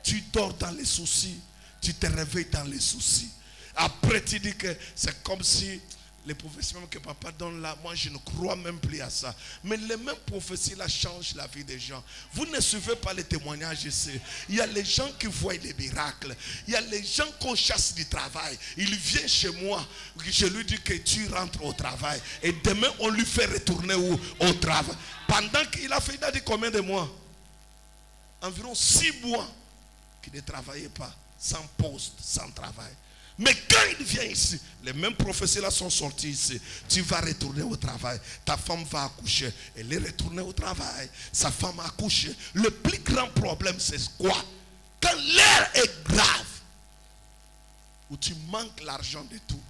Tu dors dans les soucis. Tu te réveilles dans les soucis. Après, tu dis que c'est comme si les prophéties même que papa donne là, moi je ne crois même plus à ça. Mais les mêmes prophéties là changent la vie des gens. Vous ne suivez pas les témoignages ici. Il y a les gens qui voient les miracles. Il y a les gens qu'on chasse du travail. Il vient chez moi. Je lui dis que tu rentres au travail. Et demain on lui fait retourner où? Au travail. Pendant qu'il a fait, il a dit combien de mois? Environ 6 mois qu'il ne travaillait pas, sans poste, sans travail. Mais quand il vient ici, les mêmes prophéties là sont sorties ici. Tu vas retourner au travail. Ta femme va accoucher. Elle est retournée au travail. Sa femme a accouché. Le plus grand problème, c'est quoi? Quand l'air est grave, où tu manques l'argent de tout,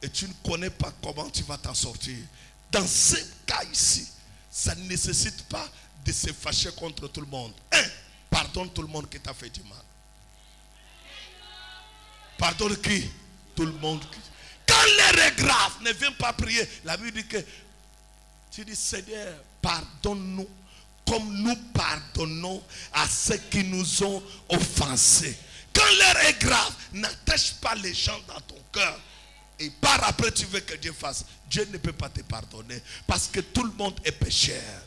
et tu ne connais pas comment tu vas t'en sortir. Dans ce cas ici, ça ne nécessite pas de se fâcher contre tout le monde. Pardonne tout le monde qui t'a fait du mal. Pardonne qui? Tout le monde. Quand l'air est grave, ne viens pas prier. La Bible dit que tu dis Seigneur, pardonne-nous comme nous pardonnons à ceux qui nous ont offensés. Quand l'air est grave, n'attache pas les gens dans ton cœur. Et par après tu veux que Dieu fasse. Dieu ne peut pas te pardonner parce que tout le monde est pécheur.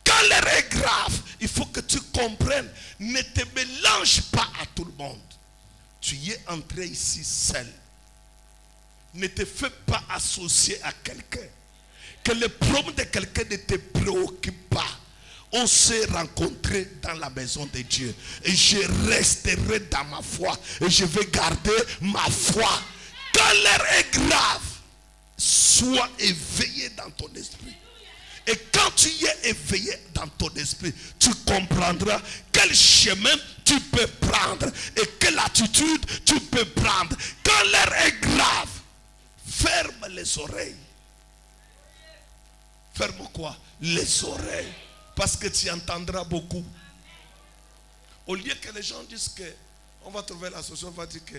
Quand l'air est grave, il faut que tu comprennes. Ne te mélange pas à tout le monde. Tu es entré ici seul. Ne te fais pas associer à quelqu'un. Que le problème de quelqu'un ne te préoccupe pas. On s'est rencontrés dans la maison de Dieu. Et je resterai dans ma foi. Et je vais garder ma foi. Quand l'air est grave, sois éveillé dans ton esprit. Et quand tu es éveillé dans ton esprit, tu comprendras quel chemin tu peux prendre et quelle attitude tu peux prendre. Quand l'air est grave, ferme les oreilles. Ferme quoi? Les oreilles. Parce que tu entendras beaucoup. Au lieu que les gens disent que on va trouver la solution, on va dire que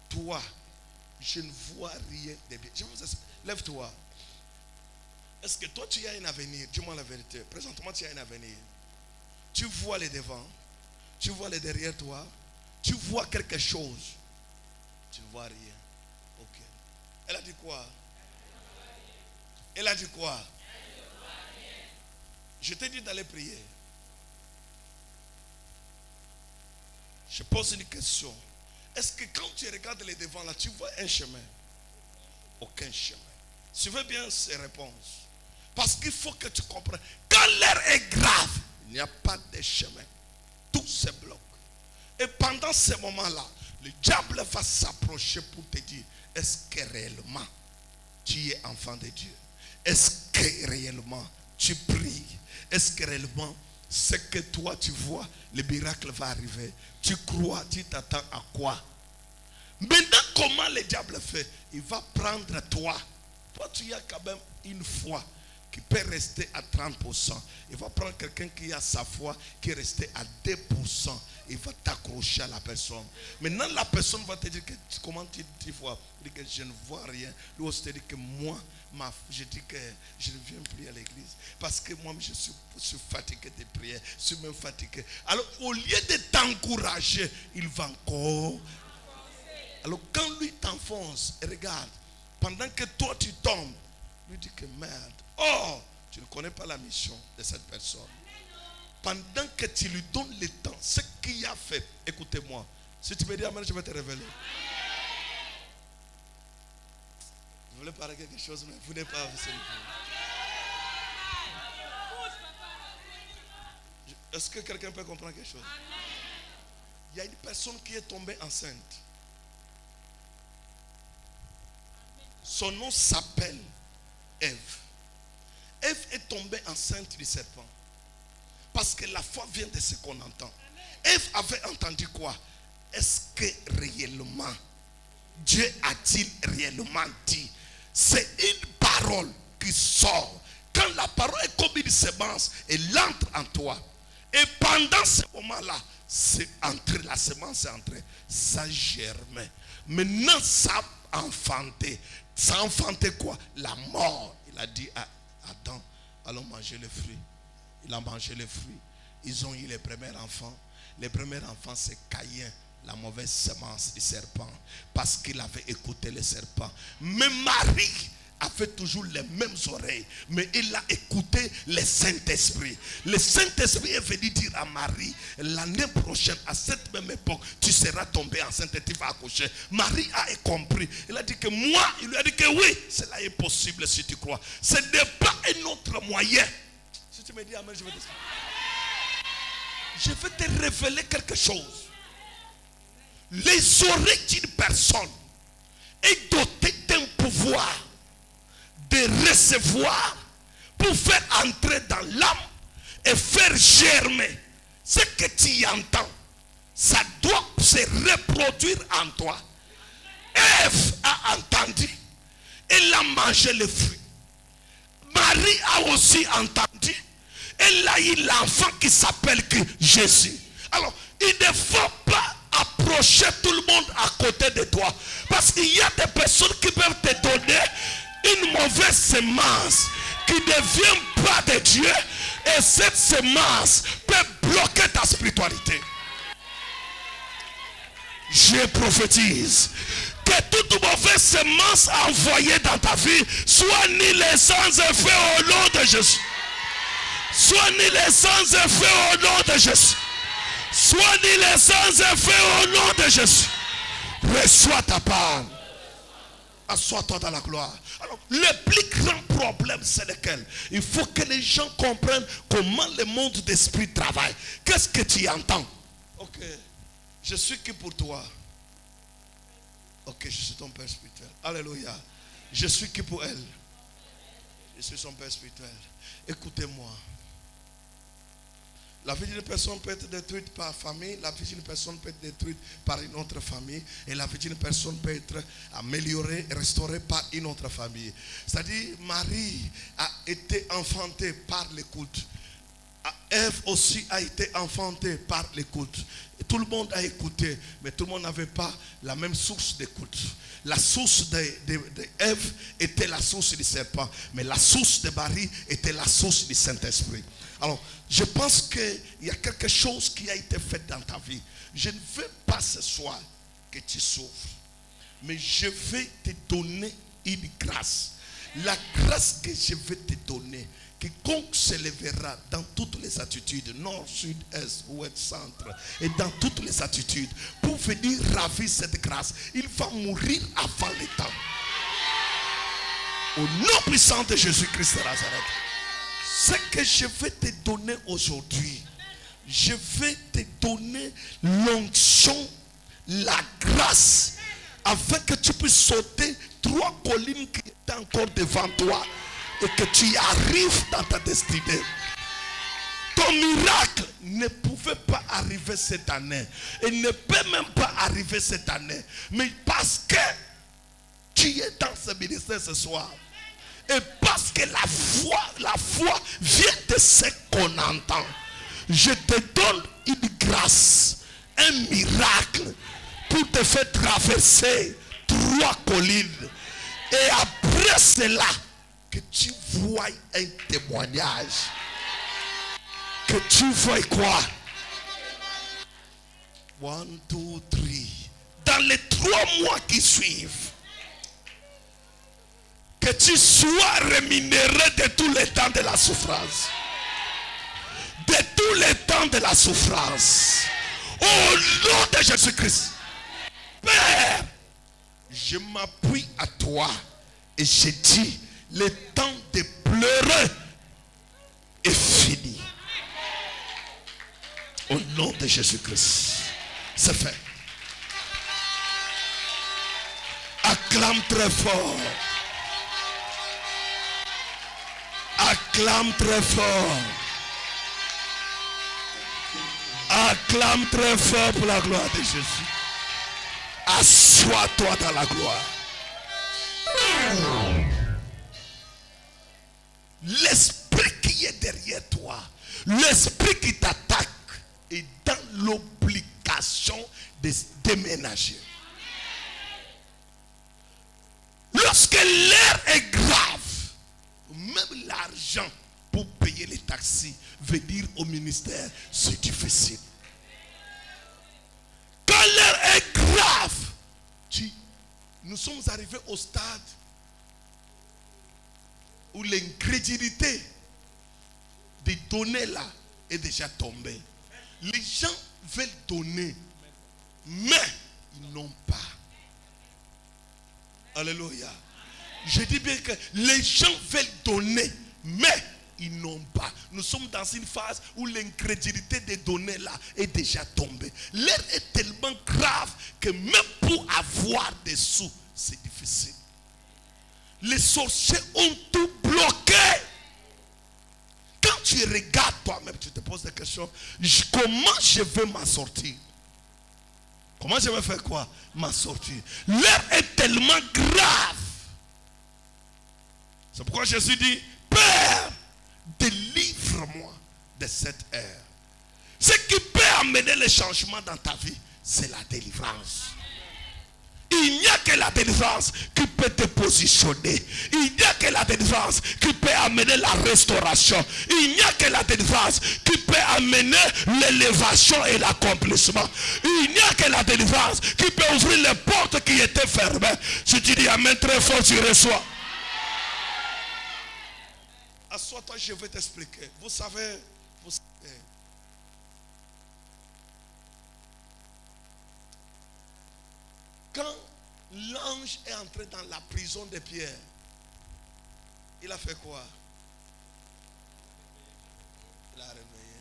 toi, je ne vois rien de bien. Lève-toi. Est-ce que toi tu as un avenir? Dis-moi la vérité. Présentement tu as un avenir. Tu vois les devants. Tu vois les derrière toi. Tu vois quelque chose. Tu ne vois rien. Ok. Elle a dit quoi? Elle a dit quoi? Je t'ai dit d'aller prier. Je pose une question. Est-ce que quand tu regardes les devants là, tu vois un chemin? Aucun chemin. Suivez bien ces réponses. Parce qu'il faut que tu comprennes. Quand l'air est grave, il n'y a pas de chemin. Tout se bloque. Et pendant ce moment-là, le diable va s'approcher pour te dire, est-ce que réellement tu es enfant de Dieu? Est-ce que réellement tu pries? Est-ce que réellement ce que toi tu vois, le miracle va arriver? Tu crois, tu t'attends à quoi? Maintenant, comment le diable fait? Il va prendre toi. Toi, tu as quand même une foi. qui peut rester à 30%. Il va prendre quelqu'un qui a sa foi, qui est resté à 2%. Il va t'accrocher à la personne. Maintenant, la personne va te dire que, comment tu vois? Il dit que je ne vois rien. Lui aussi te dit que moi, je dis que je ne viens plus à l'église. Parce que moi, je suis fatigué de prier. Je suis même fatigué. Alors, au lieu de t'encourager, il va encore. Alors, quand lui t'enfonce, regarde, pendant que toi tu tombes, lui dit que merde. Oh, tu ne connais pas la mission de cette personne. Pendant que tu lui donnes le temps, ce qu'il a fait, écoutez-moi. Si tu me dis amen, je vais te révéler. Vous voulez parler quelque chose, mais vous n'êtes pas avec. Est-ce que quelqu'un peut comprendre quelque chose? Il y a une personne qui est tombée enceinte. Son nom s'appelle Ève. Ève est tombée enceinte du serpent. Parce que la foi vient de ce qu'on entend. Ève avait entendu quoi? Est-ce que réellement Dieu a-t-il réellement dit? C'est une parole qui sort. Quand la parole est comme une semence, elle entre en toi. Et pendant ce moment-là, c'est entré, la semence est entrée. Ça germait. Maintenant, ça a enfanté. Ça a enfanté quoi? La mort. Il a dit à Adam, allons manger les fruits. Il a mangé les fruits. Ils ont eu les premiers enfants. Les premiers enfants, c'est Caïn, la mauvaise semence du serpent. Parce qu'il avait écouté le serpent. Mais Marie avait toujours les mêmes oreilles. Mais il a écouté le Saint-Esprit. Le Saint-Esprit est venu dire à Marie, l'année prochaine, à cette même époque, tu seras tombée enceinte et tu vas accoucher. Marie a compris. Il a dit que moi, il lui a dit que oui, cela est possible si tu crois. Ce n'est pas un autre moyen. Si tu me dis amen, je vais te révéler quelque chose. Les oreilles d'une personne est dotée d'un pouvoir de recevoir pour faire entrer dans l'âme et faire germer ce que tu entends. Ça doit se reproduire en toi. Ève a entendu. Elle a mangé le fruit. Marie a aussi entendu. Elle a eu l'enfant qui s'appelle Jésus. Alors, il ne faut pas approcher tout le monde à côté de toi. Parce qu'il y a des personnes qui peuvent te donner une mauvaise semence qui ne vient pas de Dieu. Et cette semence peut bloquer ta spiritualité. Je prophétise que toute mauvaise semence envoyée dans ta vie soit annihilée sans effet au nom de Jésus. Soit annihilée sans effet au nom de Jésus. Soit annihilée sans effet au nom de Jésus. Reçois ta part. Assois-toi dans la gloire. Alors, le plus grand problème, c'est lequel? Il faut que les gens comprennent comment le monde d'esprit travaille. Qu'est-ce que tu entends? Ok, je suis qui pour toi? Ok, je suis ton père spirituel. Alléluia. Je suis qui pour elle? Je suis son père spirituel. Écoutez-moi. La vie d'une personne peut être détruite par famille, la vie d'une personne peut être détruite par une autre famille, et la vie d'une personne peut être améliorée, restaurée par une autre famille. C'est-à-dire, Marie a été enfantée par l'écoute. Ève aussi a été enfantée par l'écoute. Tout le monde a écouté, mais tout le monde n'avait pas la même source d'écoute. La source d'Ève était la source du serpent, mais la source de Marie était la source du Saint-Esprit. Alors, je pense qu'il y a quelque chose qui a été fait dans ta vie. Je ne veux pas ce soir que tu souffres, mais je vais te donner une grâce. La grâce que je vais te donner, quiconque se lèvera dans toutes les attitudes, nord, sud, est, ouest, centre, et dans toutes les attitudes, pour venir ravir cette grâce, il va mourir avant le temps. Au nom puissant de Jésus-Christ de Nazareth. Ce que je vais te donner aujourd'hui, je vais te donner l'onction, la grâce, afin que tu puisses sauter 3 collines qui étaient encore devant toi et que tu arrives dans ta destinée. Ton miracle ne pouvait pas arriver cette année et ne peut même pas arriver cette année, mais parce que tu es dans ce ministère ce soir Et parce que la foi vient de ce qu'on entend. Je te donne une grâce, un miracle pour te faire traverser 3 collines. Et après cela, que tu vois un témoignage. Que tu vois quoi? 1, 2, 3. Dans les 3 mois qui suivent, que tu sois rémunéré de tous les temps de la souffrance. De tous les temps de la souffrance. Au nom de Jésus-Christ. Père, je m'appuie à toi et je dis, le temps de pleurer est fini. Au nom de Jésus-Christ. C'est fait. Acclame très fort. Acclame très fort. Acclame très fort pour la gloire de Jésus. Assois-toi dans la gloire. L'esprit qui est derrière toi, l'esprit qui t'attaque est dans l'obligation de se déménager. Lorsque l'air est grave, même l'argent pour payer les taxis, venir au ministère, c'est difficile. Quand l'air est grave, nous sommes arrivés au stade où l'incrédulité des données là est déjà tombée. Les gens veulent donner, mais ils n'ont pas. Alléluia. Je dis bien que les gens veulent donner, mais ils n'ont pas. Nous sommes dans une phase où l'incrédulité des données là est déjà tombée. L'air est tellement grave que même pour avoir des sous, c'est difficile. Les sorciers ont tout bloqué. Quand tu regardes toi-même, tu te poses des questions. Comment je vais m'en sortir? Comment je vais faire quoi? M'en sortir. L'air est tellement grave. C'est pourquoi Jésus dit, Père, délivre-moi de cette ère. Ce qui peut amener le changement dans ta vie, c'est la délivrance. Il n'y a que la délivrance qui peut te positionner. Il n'y a que la délivrance qui peut amener la restauration. Il n'y a que la délivrance qui peut amener l'élévation et l'accomplissement. Il n'y a que la délivrance qui peut ouvrir les portes qui étaient fermées. Si tu dis amen très fort, tu reçois. Assois-toi, je vais t'expliquer. Vous savez, quand l'ange est entré dans la prison de Pierre, il a fait quoi? Il l'a réveillé.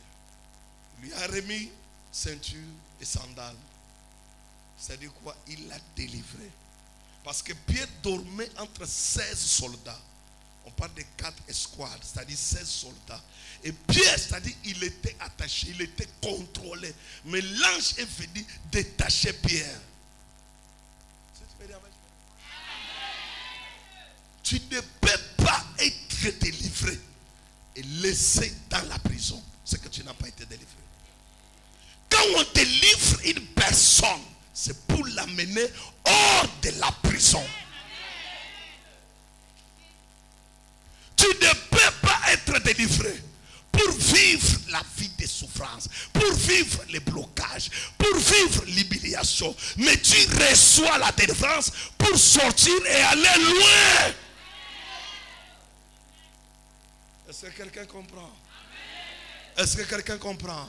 Il lui a remis ceinture et sandales. C'est-à-dire quoi? Il l'a délivré. Parce que Pierre dormait entre 16 soldats. On parle de 4 escouades, c'est-à-dire 16 soldats. Et Pierre, c'est-à-dire il était attaché, il était contrôlé. Mais l'ange est venu détacher Pierre. Tu ne peux pas être délivré et laissé dans la prison. C'est que tu n'as pas été délivré. Quand on délivre une personne, c'est pour l'amener hors de la prison. Tu ne peux pas être délivré pour vivre la vie de souffrance, pour vivre les blocages, pour vivre l'humiliation. Mais tu reçois la délivrance pour sortir et aller loin. Est-ce que quelqu'un comprend? Est-ce que quelqu'un comprend?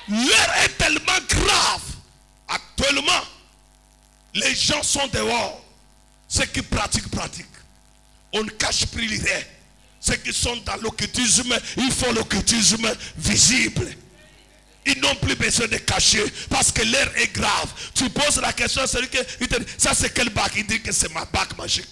L'heure est tellement grave. Actuellement, les gens sont dehors. Ceux qui pratiquent. On ne cache plus rien. Ceux qui sont dans l'occultisme, ils font l'occultisme visible. Ils n'ont plus besoin de cacher parce que l'air est grave. Tu poses la question à celui qui te dit, ça c'est quelle bague? Il dit que c'est ma bague magique.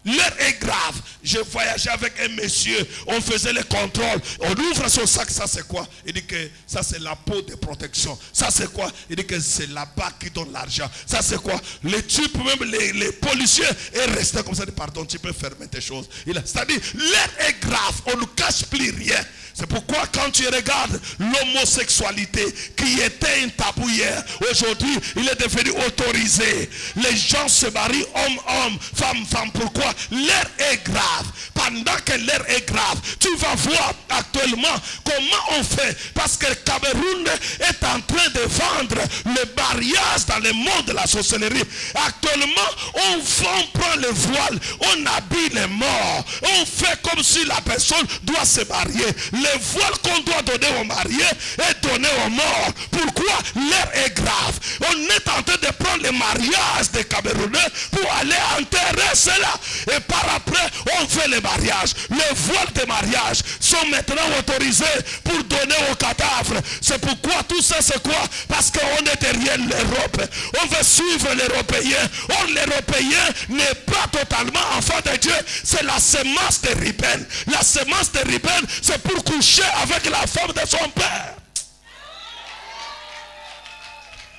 L'heure est grave. Je voyageais avec un monsieur. On faisait les contrôles. On ouvre son sac. Ça c'est quoi? Il dit que ça c'est la peau de protection. Ça c'est quoi? Il dit que c'est la banque qui donne l'argent. Ça c'est quoi? Les types, même les policiers, est resté comme ça. Pardon, tu peux fermer tes choses. C'est-à-dire, l'heure est grave. On ne cache plus rien. C'est pourquoi quand tu regardes l'homosexualité qui était un tabou hier, aujourd'hui il est devenu autorisé. Les gens se marient homme-homme, femme-femme. Pourquoi? L'heure est grave. Pendant que l'heure est grave, tu vas voir actuellement comment on fait. Parce que le Cameroun est en train de vendre le mariage dans le monde de la sorcellerie. Actuellement, on prend le voile, on habille les morts, on fait comme si la personne doit se marier. Le voile qu'on doit donner aux mariés est donné aux morts. Pourquoi? L'heure est grave. On est en train de prendre le mariage des Camerounais pour aller enterrer cela. Et par après, on fait le mariage. Les voiles de mariage sont maintenant autorisés pour donner aux cadavres. C'est pourquoi tout ça c'est quoi? Parce qu'on est derrière l'Europe. On veut suivre l'Européen. Or l'Européen n'est pas totalement enfant de Dieu. C'est la semence de Ruben. La semence de Ruben, c'est pour coucher avec la femme de son père.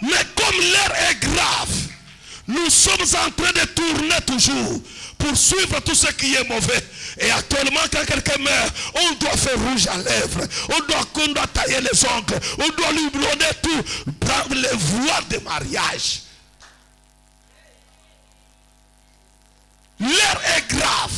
Mais comme l'heure est grave, nous sommes en train de tourner toujours pour suivre tout ce qui est mauvais. Et actuellement, quand quelqu'un meurt, on doit faire rouge à lèvres, on doit tailler les ongles, on doit lui blonner tout, prendre les voiles de mariage. L'heure est grave.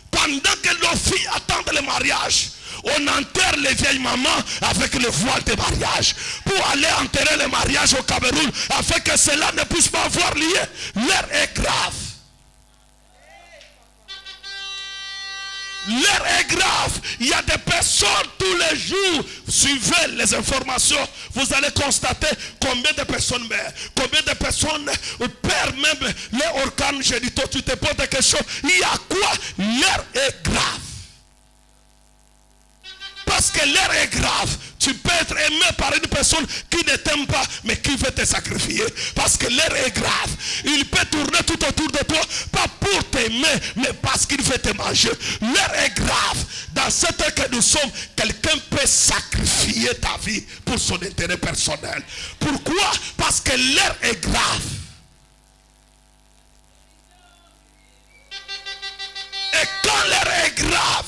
Pendant que nos filles attendent le mariage, on enterre les vieilles mamans avec le voile de mariage pour aller enterrer le mariage au Cameroun afin que cela ne puisse pas avoir lieu. L'heure est grave. L'heure est grave. Il y a des personnes tous les jours. Suivez les informations. Vous allez constater combien de personnes meurent. Combien de personnes perdent même les organes génitaux. Tu te poses des questions. Il y a quoi? L'heure est grave. Parce que l'heure est grave. Tu peux être aimé par une personne qui ne t'aime pas, mais qui veut te sacrifier. Parce que l'heure est grave. Il peut tourner tout autour de toi, pas pour t'aimer, mais parce qu'il veut te manger. L'heure est grave. Dans cette heure que nous sommes, quelqu'un peut sacrifier ta vie pour son intérêt personnel. Pourquoi? Parce que l'heure est grave. Et quand l'heure est grave,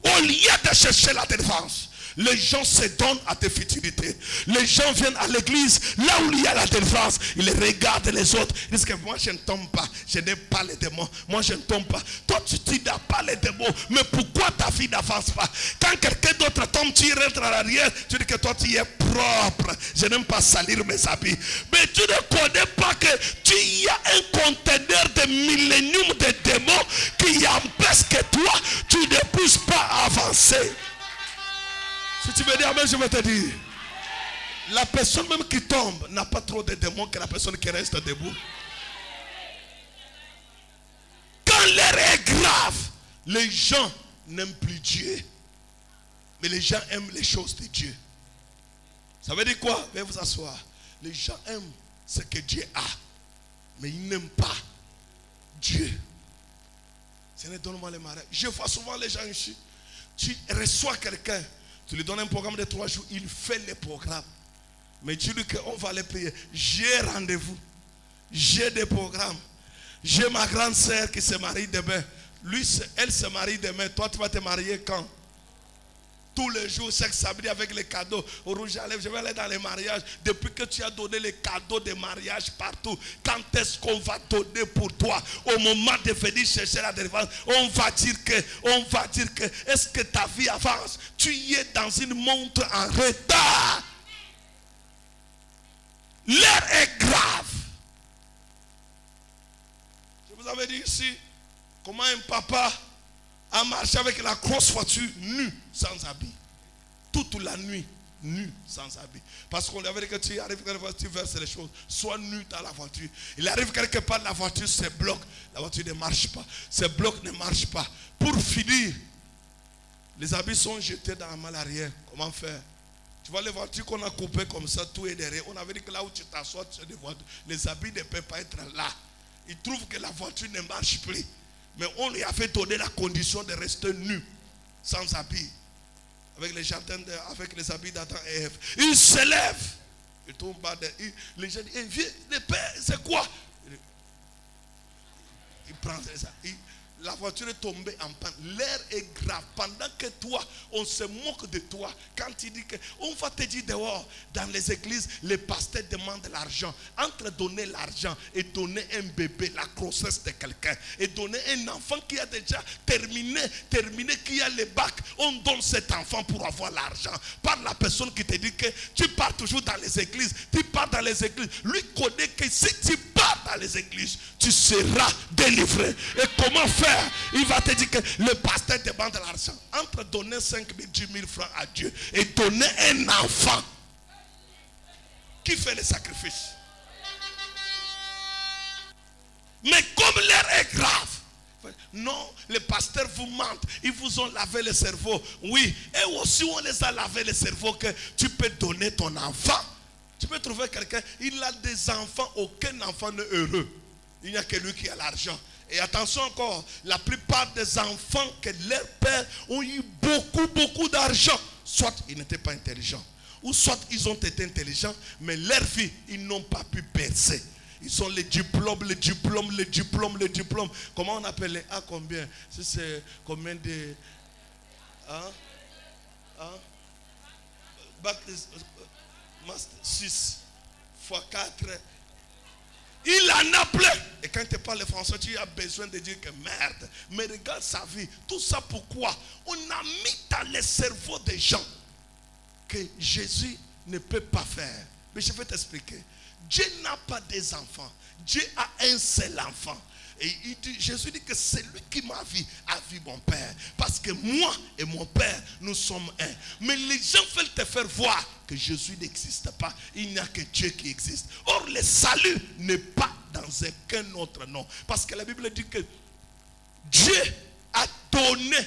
au lieu de chercher la délivrance, les gens se donnent à tes futilités. Les gens viennent à l'église, là où il y a la délivrance. Ils regardent les autres. Ils disent que moi je ne tombe pas. Je n'ai pas les démons. Moi je ne tombe pas. Toi tu n'as pas les démons. Mais pourquoi ta vie n'avance pas? Quand quelqu'un d'autre tombe, tu rentres à l'arrière. Tu dis que toi tu es propre. Je n'aime pas salir mes habits. Mais tu ne connais pas que tu y a un conteneur de millénium de démons qui empêche que toi tu ne puisses pas avancer. Si tu veux dire amen, je vais te dire. La personne même qui tombe n'a pas trop de démons que la personne qui reste debout. Quand l'heure est grave, les gens n'aiment plus Dieu. Mais les gens aiment les choses de Dieu. Ça veut dire quoi? Veuillez vous asseoir. Les gens aiment ce que Dieu a. Mais ils n'aiment pas Dieu. Seigneur, donne-moi les mariages. Je vois souvent les gens ici. Tu reçois quelqu'un. Tu lui donnes un programme de 3 jours, il fait le programme. Mais tu dis qu'on va les payer. J'ai rendez-vous. J'ai des programmes. J'ai ma grande sœur qui se marie demain. Lui, elle se marie demain. Toi, tu vas te marier quand? Tous les jours, chaque samedi avec les cadeaux. Au rouge à lèvres, je vais aller dans les mariages. Depuis que tu as donné les cadeaux de mariage partout, quand est-ce qu'on va donner pour toi? Au moment de venir chercher la délivrance, on va dire que, est-ce que ta vie avance? Tu es dans une montre en retard. L'heure est grave. Je vous avais dit ici, comment un papa a marché avec la grosse voiture nue, sans habit. Toute la nuit, nu, sans habit. Parce qu'on lui avait dit que tu arrives quelque part, tu verses les choses. Sois nu dans la voiture. Il arrive quelque part, la voiture se bloque. La voiture ne marche pas. Ce bloc ne marche pas. Pour finir, les habits sont jetés dans la malle arrière. Comment faire? Tu vois les voitures qu'on a coupées comme ça, tout est derrière. On avait dit que là où tu t'assois, tu as des voitures. Les habits ne peuvent pas être là. Ils trouvent que la voiture ne marche plus. Mais on lui avait donné la condition de rester nu, sans habits, avec les jardins, avec les habits d'Adam et Ève. Il se lève, il tombe bas, les gens disent, viens, le père, c'est quoi? Il prend ça. La voiture est tombée en panne. L'air est grave. Pendant que toi, on se moque de toi. Quand il dit qu'on va te dire dehors, dans les églises, les pasteurs demandent l'argent. Entre donner l'argent et donner un bébé, la grossesse de quelqu'un, et donner un enfant qui a déjà terminé, qui a le bac, on donne cet enfant pour avoir l'argent. Par la personne qui te dit que tu pars toujours dans les églises. Tu pars dans les églises. Lui connaît que si tu pars dans les églises, tu seras délivré. Et comment faire? Il va te dire que le pasteur demande l'argent. Entre donner 5 000, 10 000 francs à Dieu et donner un enfant qui fait le sacrifice. Mais comme l'air est grave, non, les pasteurs vous mentent. Ils vous ont lavé le cerveau. Oui, et aussi on les a lavé le cerveau que tu peux donner ton enfant. Tu peux trouver quelqu'un, il a des enfants, aucun enfant n'est heureux. Il n'y a que lui qui a l'argent. Et attention encore, la plupart des enfants que leurs pères ont eu beaucoup d'argent. Soit ils n'étaient pas intelligents, ou soit ils ont été intelligents, mais leur vie, ils n'ont pas pu percer. Ils ont les diplômes. Comment on appelle les A combien? C'est combien de... Bac 6 x 4... Il en a plein. Et quand tu parles français, tu as besoin de dire que merde. Mais regarde sa vie. Tout ça pourquoi? On a mis dans le cerveau des gens que Jésus ne peut pas faire. Mais je vais t'expliquer. Dieu n'a pas des enfants. Dieu a un seul enfant. Et Jésus dit que c'est lui qui m'a vu, a vu mon Père. Parce que moi et mon Père, nous sommes un. Mais les gens veulent te faire voir que Jésus n'existe pas. Il n'y a que Dieu qui existe. Or, le salut n'est pas dans aucun autre nom. Parce que la Bible dit que Dieu a donné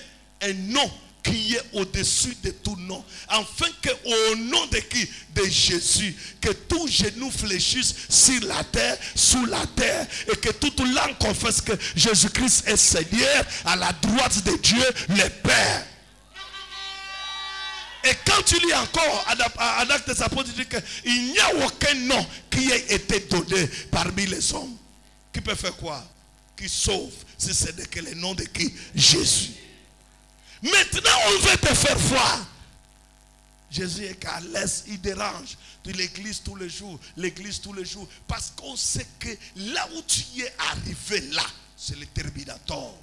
un nom qui est au-dessus de tout nom. Afin qu'au nom de qui? De Jésus. Que tout genou fléchisse sur la terre, sous la terre. Et que toute langue confesse que Jésus-Christ est Seigneur à la droite de Dieu le Père. Et quand tu lis encore en Actes des Apôtres, il dit qu'il n'y a aucun nom qui ait été donné parmi les hommes. Qui peut faire quoi? Qui sauve, si ce n'est que le nom de qui? Jésus. Maintenant, on veut te faire voir. Jésus est qu'à l'aise, il dérange. L'église tous les jours, l'église tous les jours. Parce qu'on sait que là où tu es arrivé là, c'est le terminator.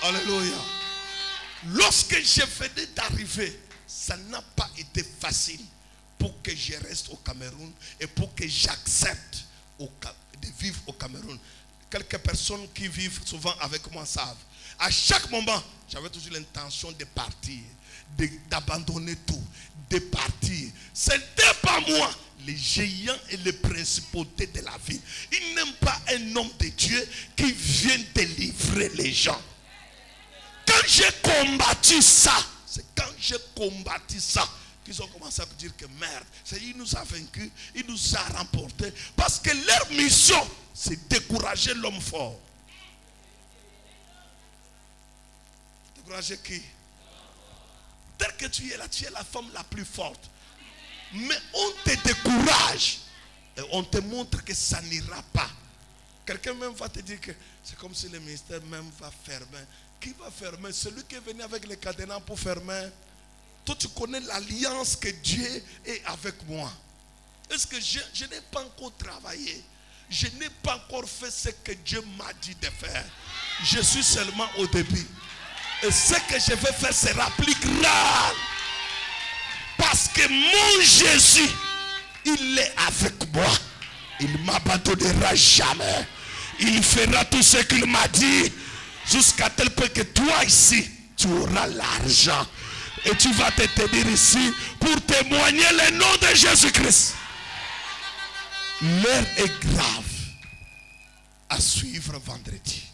Alléluia. Lorsque je venais d'arriver, ça n'a pas été facile pour que je reste au Cameroun et pour que j'accepte de vivre au Cameroun. Quelques personnes qui vivent souvent avec moi savent. À chaque moment, j'avais toujours l'intention de partir, d'abandonner tout, de partir. Ce n'était pas moi, les géants et les principautés de la vie. Ils n'aiment pas un homme de Dieu qui vient délivrer les gens. Quand j'ai combattu ça, c'est quand j'ai combattu ça qu'ils ont commencé à dire que merde, il nous a vaincus, il nous a remportés. Parce que leur mission, c'est décourager l'homme fort. Décourager qui? Tel que tu es là, tu es la femme la plus forte. Mais on te décourage. Et on te montre que ça n'ira pas. Quelqu'un même va te dire que c'est comme si le ministère même va fermer. Qui va fermer? Celui qui est venu avec les cadenas pour fermer. Toi, tu connais l'alliance que Dieu est avec moi. Est-ce que je n'ai pas encore travaillé? Je n'ai pas encore fait ce que Dieu m'a dit de faire. Je suis seulement au début. Et ce que je vais faire sera plus grand. Parce que mon Jésus, il est avec moi. Il ne m'abandonnera jamais. Il fera tout ce qu'il m'a dit. Jusqu'à tel point que toi ici, tu auras l'argent. Et tu vas te tenir ici pour témoigner le nom de Jésus-Christ. L'heure est grave. À suivre vendredi.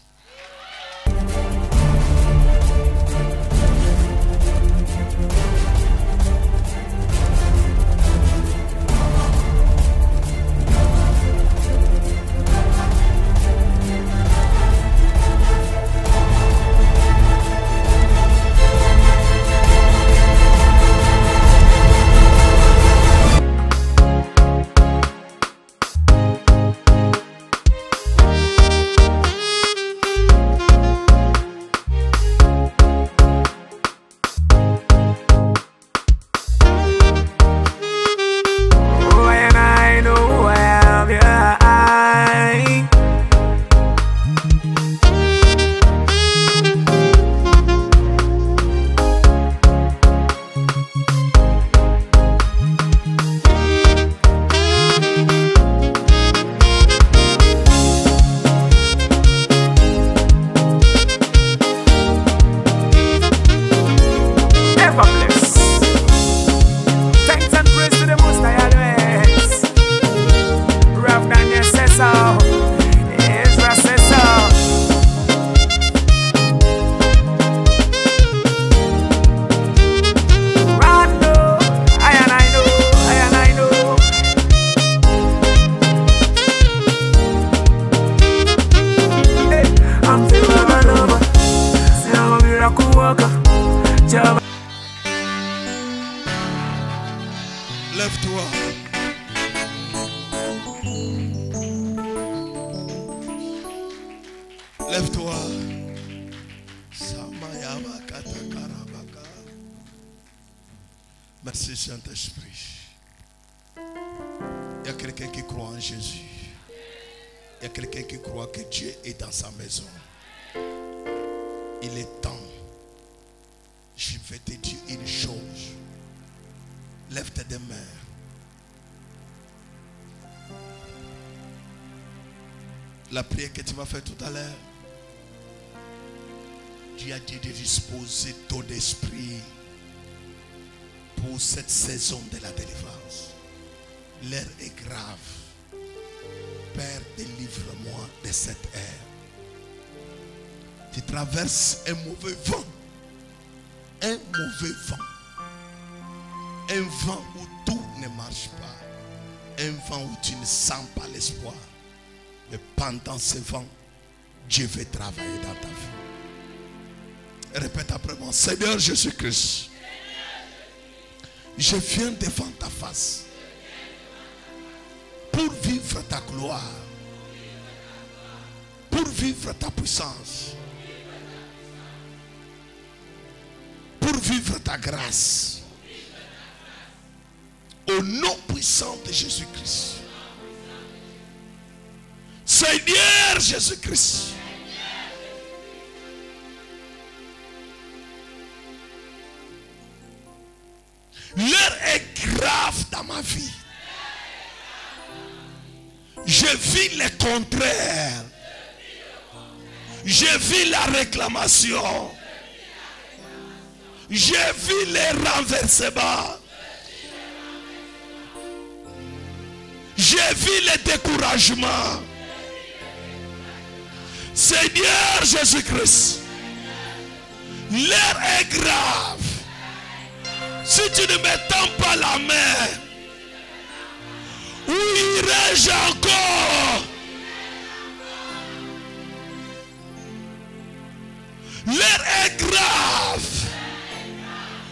Lève-toi. Merci Saint-Esprit. Il y a quelqu'un qui croit en Jésus. Il y a quelqu'un qui croit que Dieu est dans sa maison. Il est temps. Je vais te dire une chose. Lève tes deux mains. La prière que tu vas faire tout à l'heure, Dieu a dit de disposer ton esprit pour cette saison de la délivrance. L'heure est grave. Père, délivre-moi de cette ère. Tu traverses un mauvais vent. Un mauvais vent. Un vent où tout ne marche pas. Un vent où tu ne sens pas l'espoir. Mais pendant ce vent, Dieu veut travailler dans ta vie. Répète après moi. Seigneur Jésus-Christ, je viens devant ta face pour vivre ta gloire, pour vivre ta puissance, pour vivre ta grâce. Au nom puissant de Jésus-Christ. Seigneur Jésus-Christ, l'heure est grave dans ma vie. Je vis le contraire. Je vis la réclamation. Je vis les renversements. Je vis le découragement. Seigneur Jésus-Christ, l'heure est grave. Si tu ne me tends pas la main, où irai-je encore? L'heure est grave.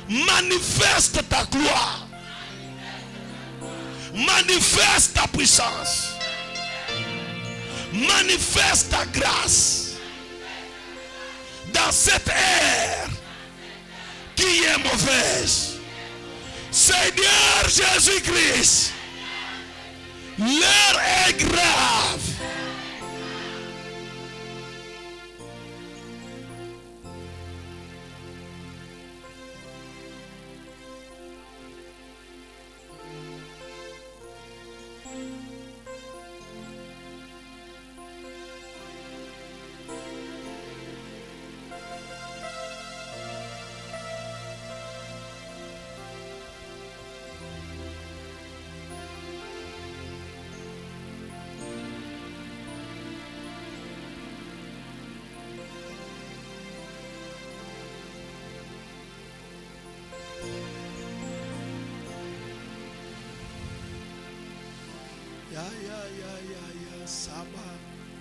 Manifeste ta gloire. Manifeste ta puissance. Manifeste ta grâce dans cette ère qui est mauvaise. Seigneur Jésus-Christ, l'heure est grave.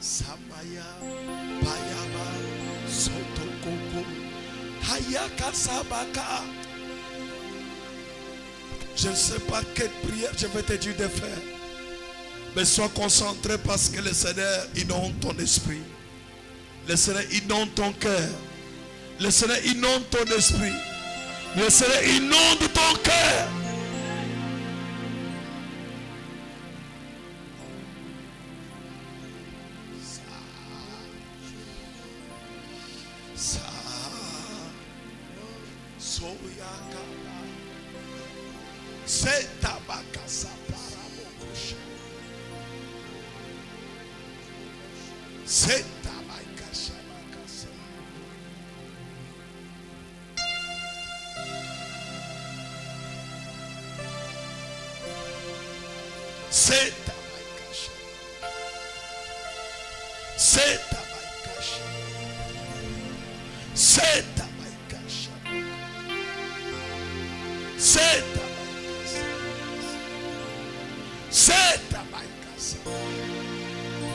Samaya, Payaba, Sotokoko, Hayaka Sabaka. Je ne sais pas quelle prière je vais te dire de faire. Mais sois concentré parce que le Seigneur inonde ton esprit. Le Seigneur inonde ton cœur. Le Seigneur inonde ton esprit. Le Seigneur inonde ton cœur.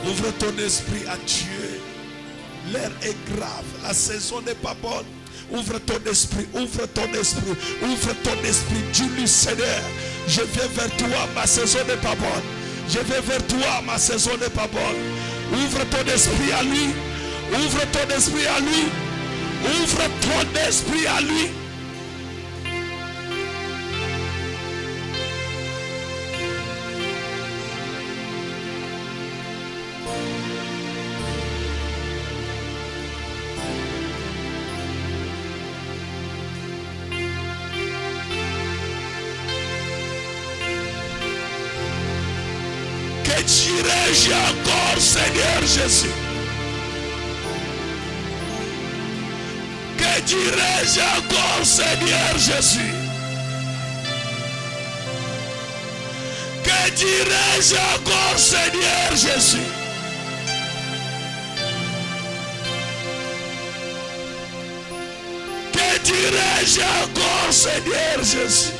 Ouvre ton esprit à Dieu. L'heure est grave. La saison n'est pas bonne. Ouvre ton esprit. Ouvre ton esprit. Ouvre ton esprit. Dis-lui, Seigneur, Je viens vers toi, ma saison n'est pas bonne. Je viens vers toi, ma saison n'est pas bonne. Ouvre ton esprit à lui. Ouvre ton esprit à lui. Ouvre ton esprit à lui. Que dirai-je encore, Seigneur Jésus? Que dirai-je encore, Seigneur Jésus? Que dirai-je encore, Seigneur Jésus? Que dirai-je encore, Seigneur Jésus?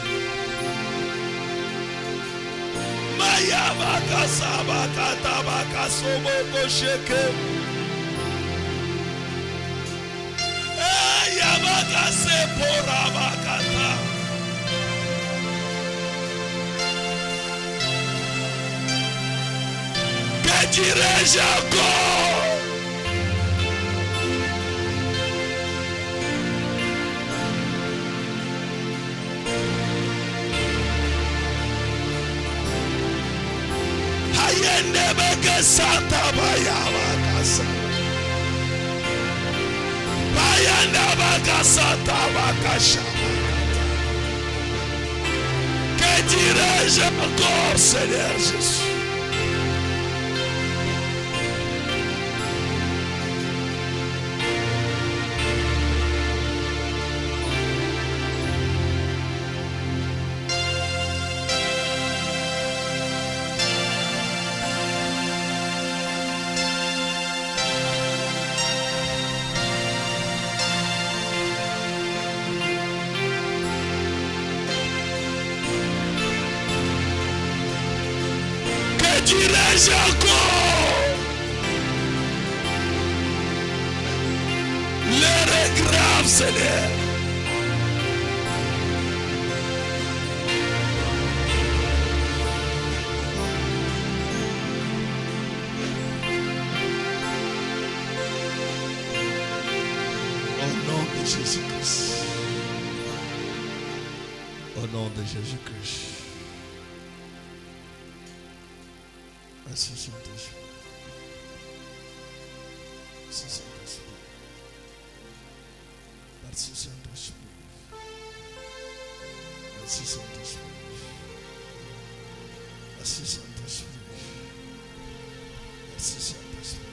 Maya bakasa bakata bakasomo kosheke. Yabakase pora bakata. Que dirai-je encore? Hayende bekesata bayabakasa. Bayanda bakasata bakasha. Que dirai-je encore, Seigneur Jésus? Que dirai-je encore? L'heure est grave, Seigneur. Au nom de Jésus-Christ. Au nom de Jésus-Christ. Merci Saint-Esprit. Merci Saint-Esprit. Merci Saint-Esprit. Merci Saint-Esprit. Merci Saint-Esprit. Merci Saint-Esprit.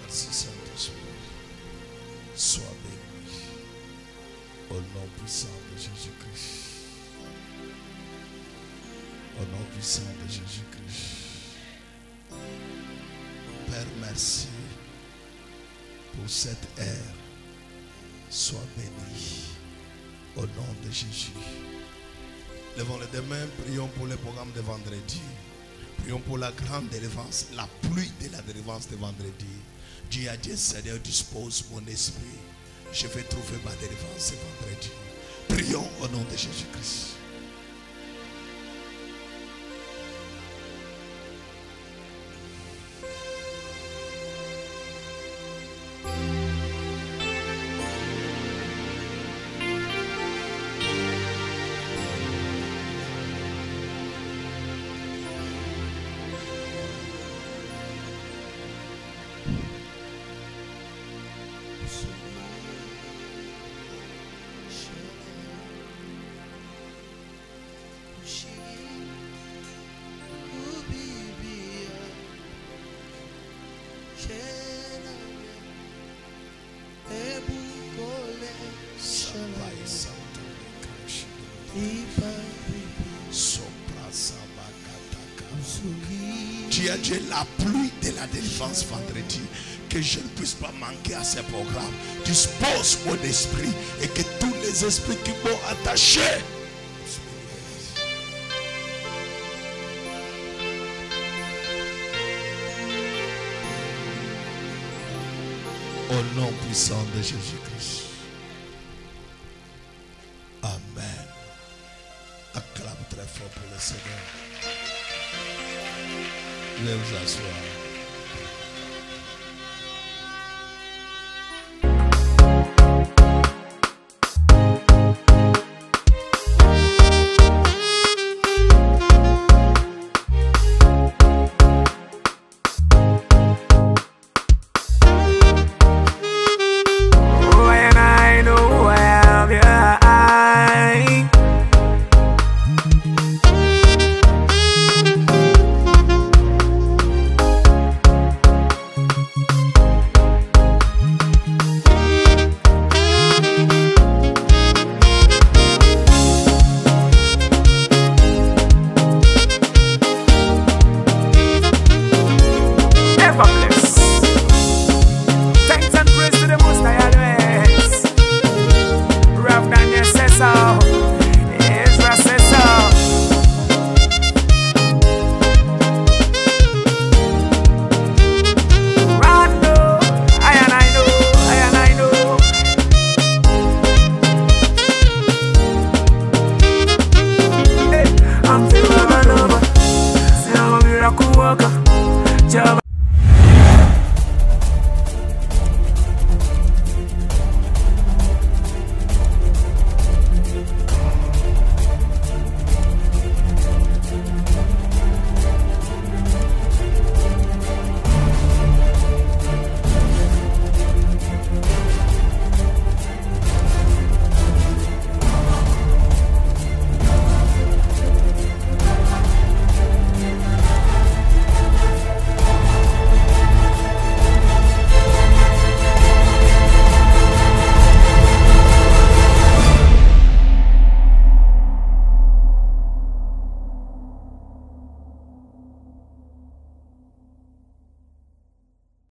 Merci Saint-Esprit. Sois béni au nom puissant de Jésus-Christ. Au nom puissant de Jésus-Christ. Père, merci pour cette ère. Sois béni au nom de Jésus. Levons les deux mains, prions pour le programme de vendredi. Prions pour la grande délivrance, la pluie de la délivrance de vendredi. Dieu a dit, Seigneur, dispose mon esprit. Je vais trouver ma délivrance ce vendredi. Prions au nom de Jésus-Christ. Tu as dit la pluie de la délivrance vendredi, que je ne puisse pas manquer à ce programme. Dispose mon esprit et que tous les esprits qui m'ont attaché au nom puissant de Jésus-Christ. Amen. très fort pour le Seigneur. Venez vous asseoir.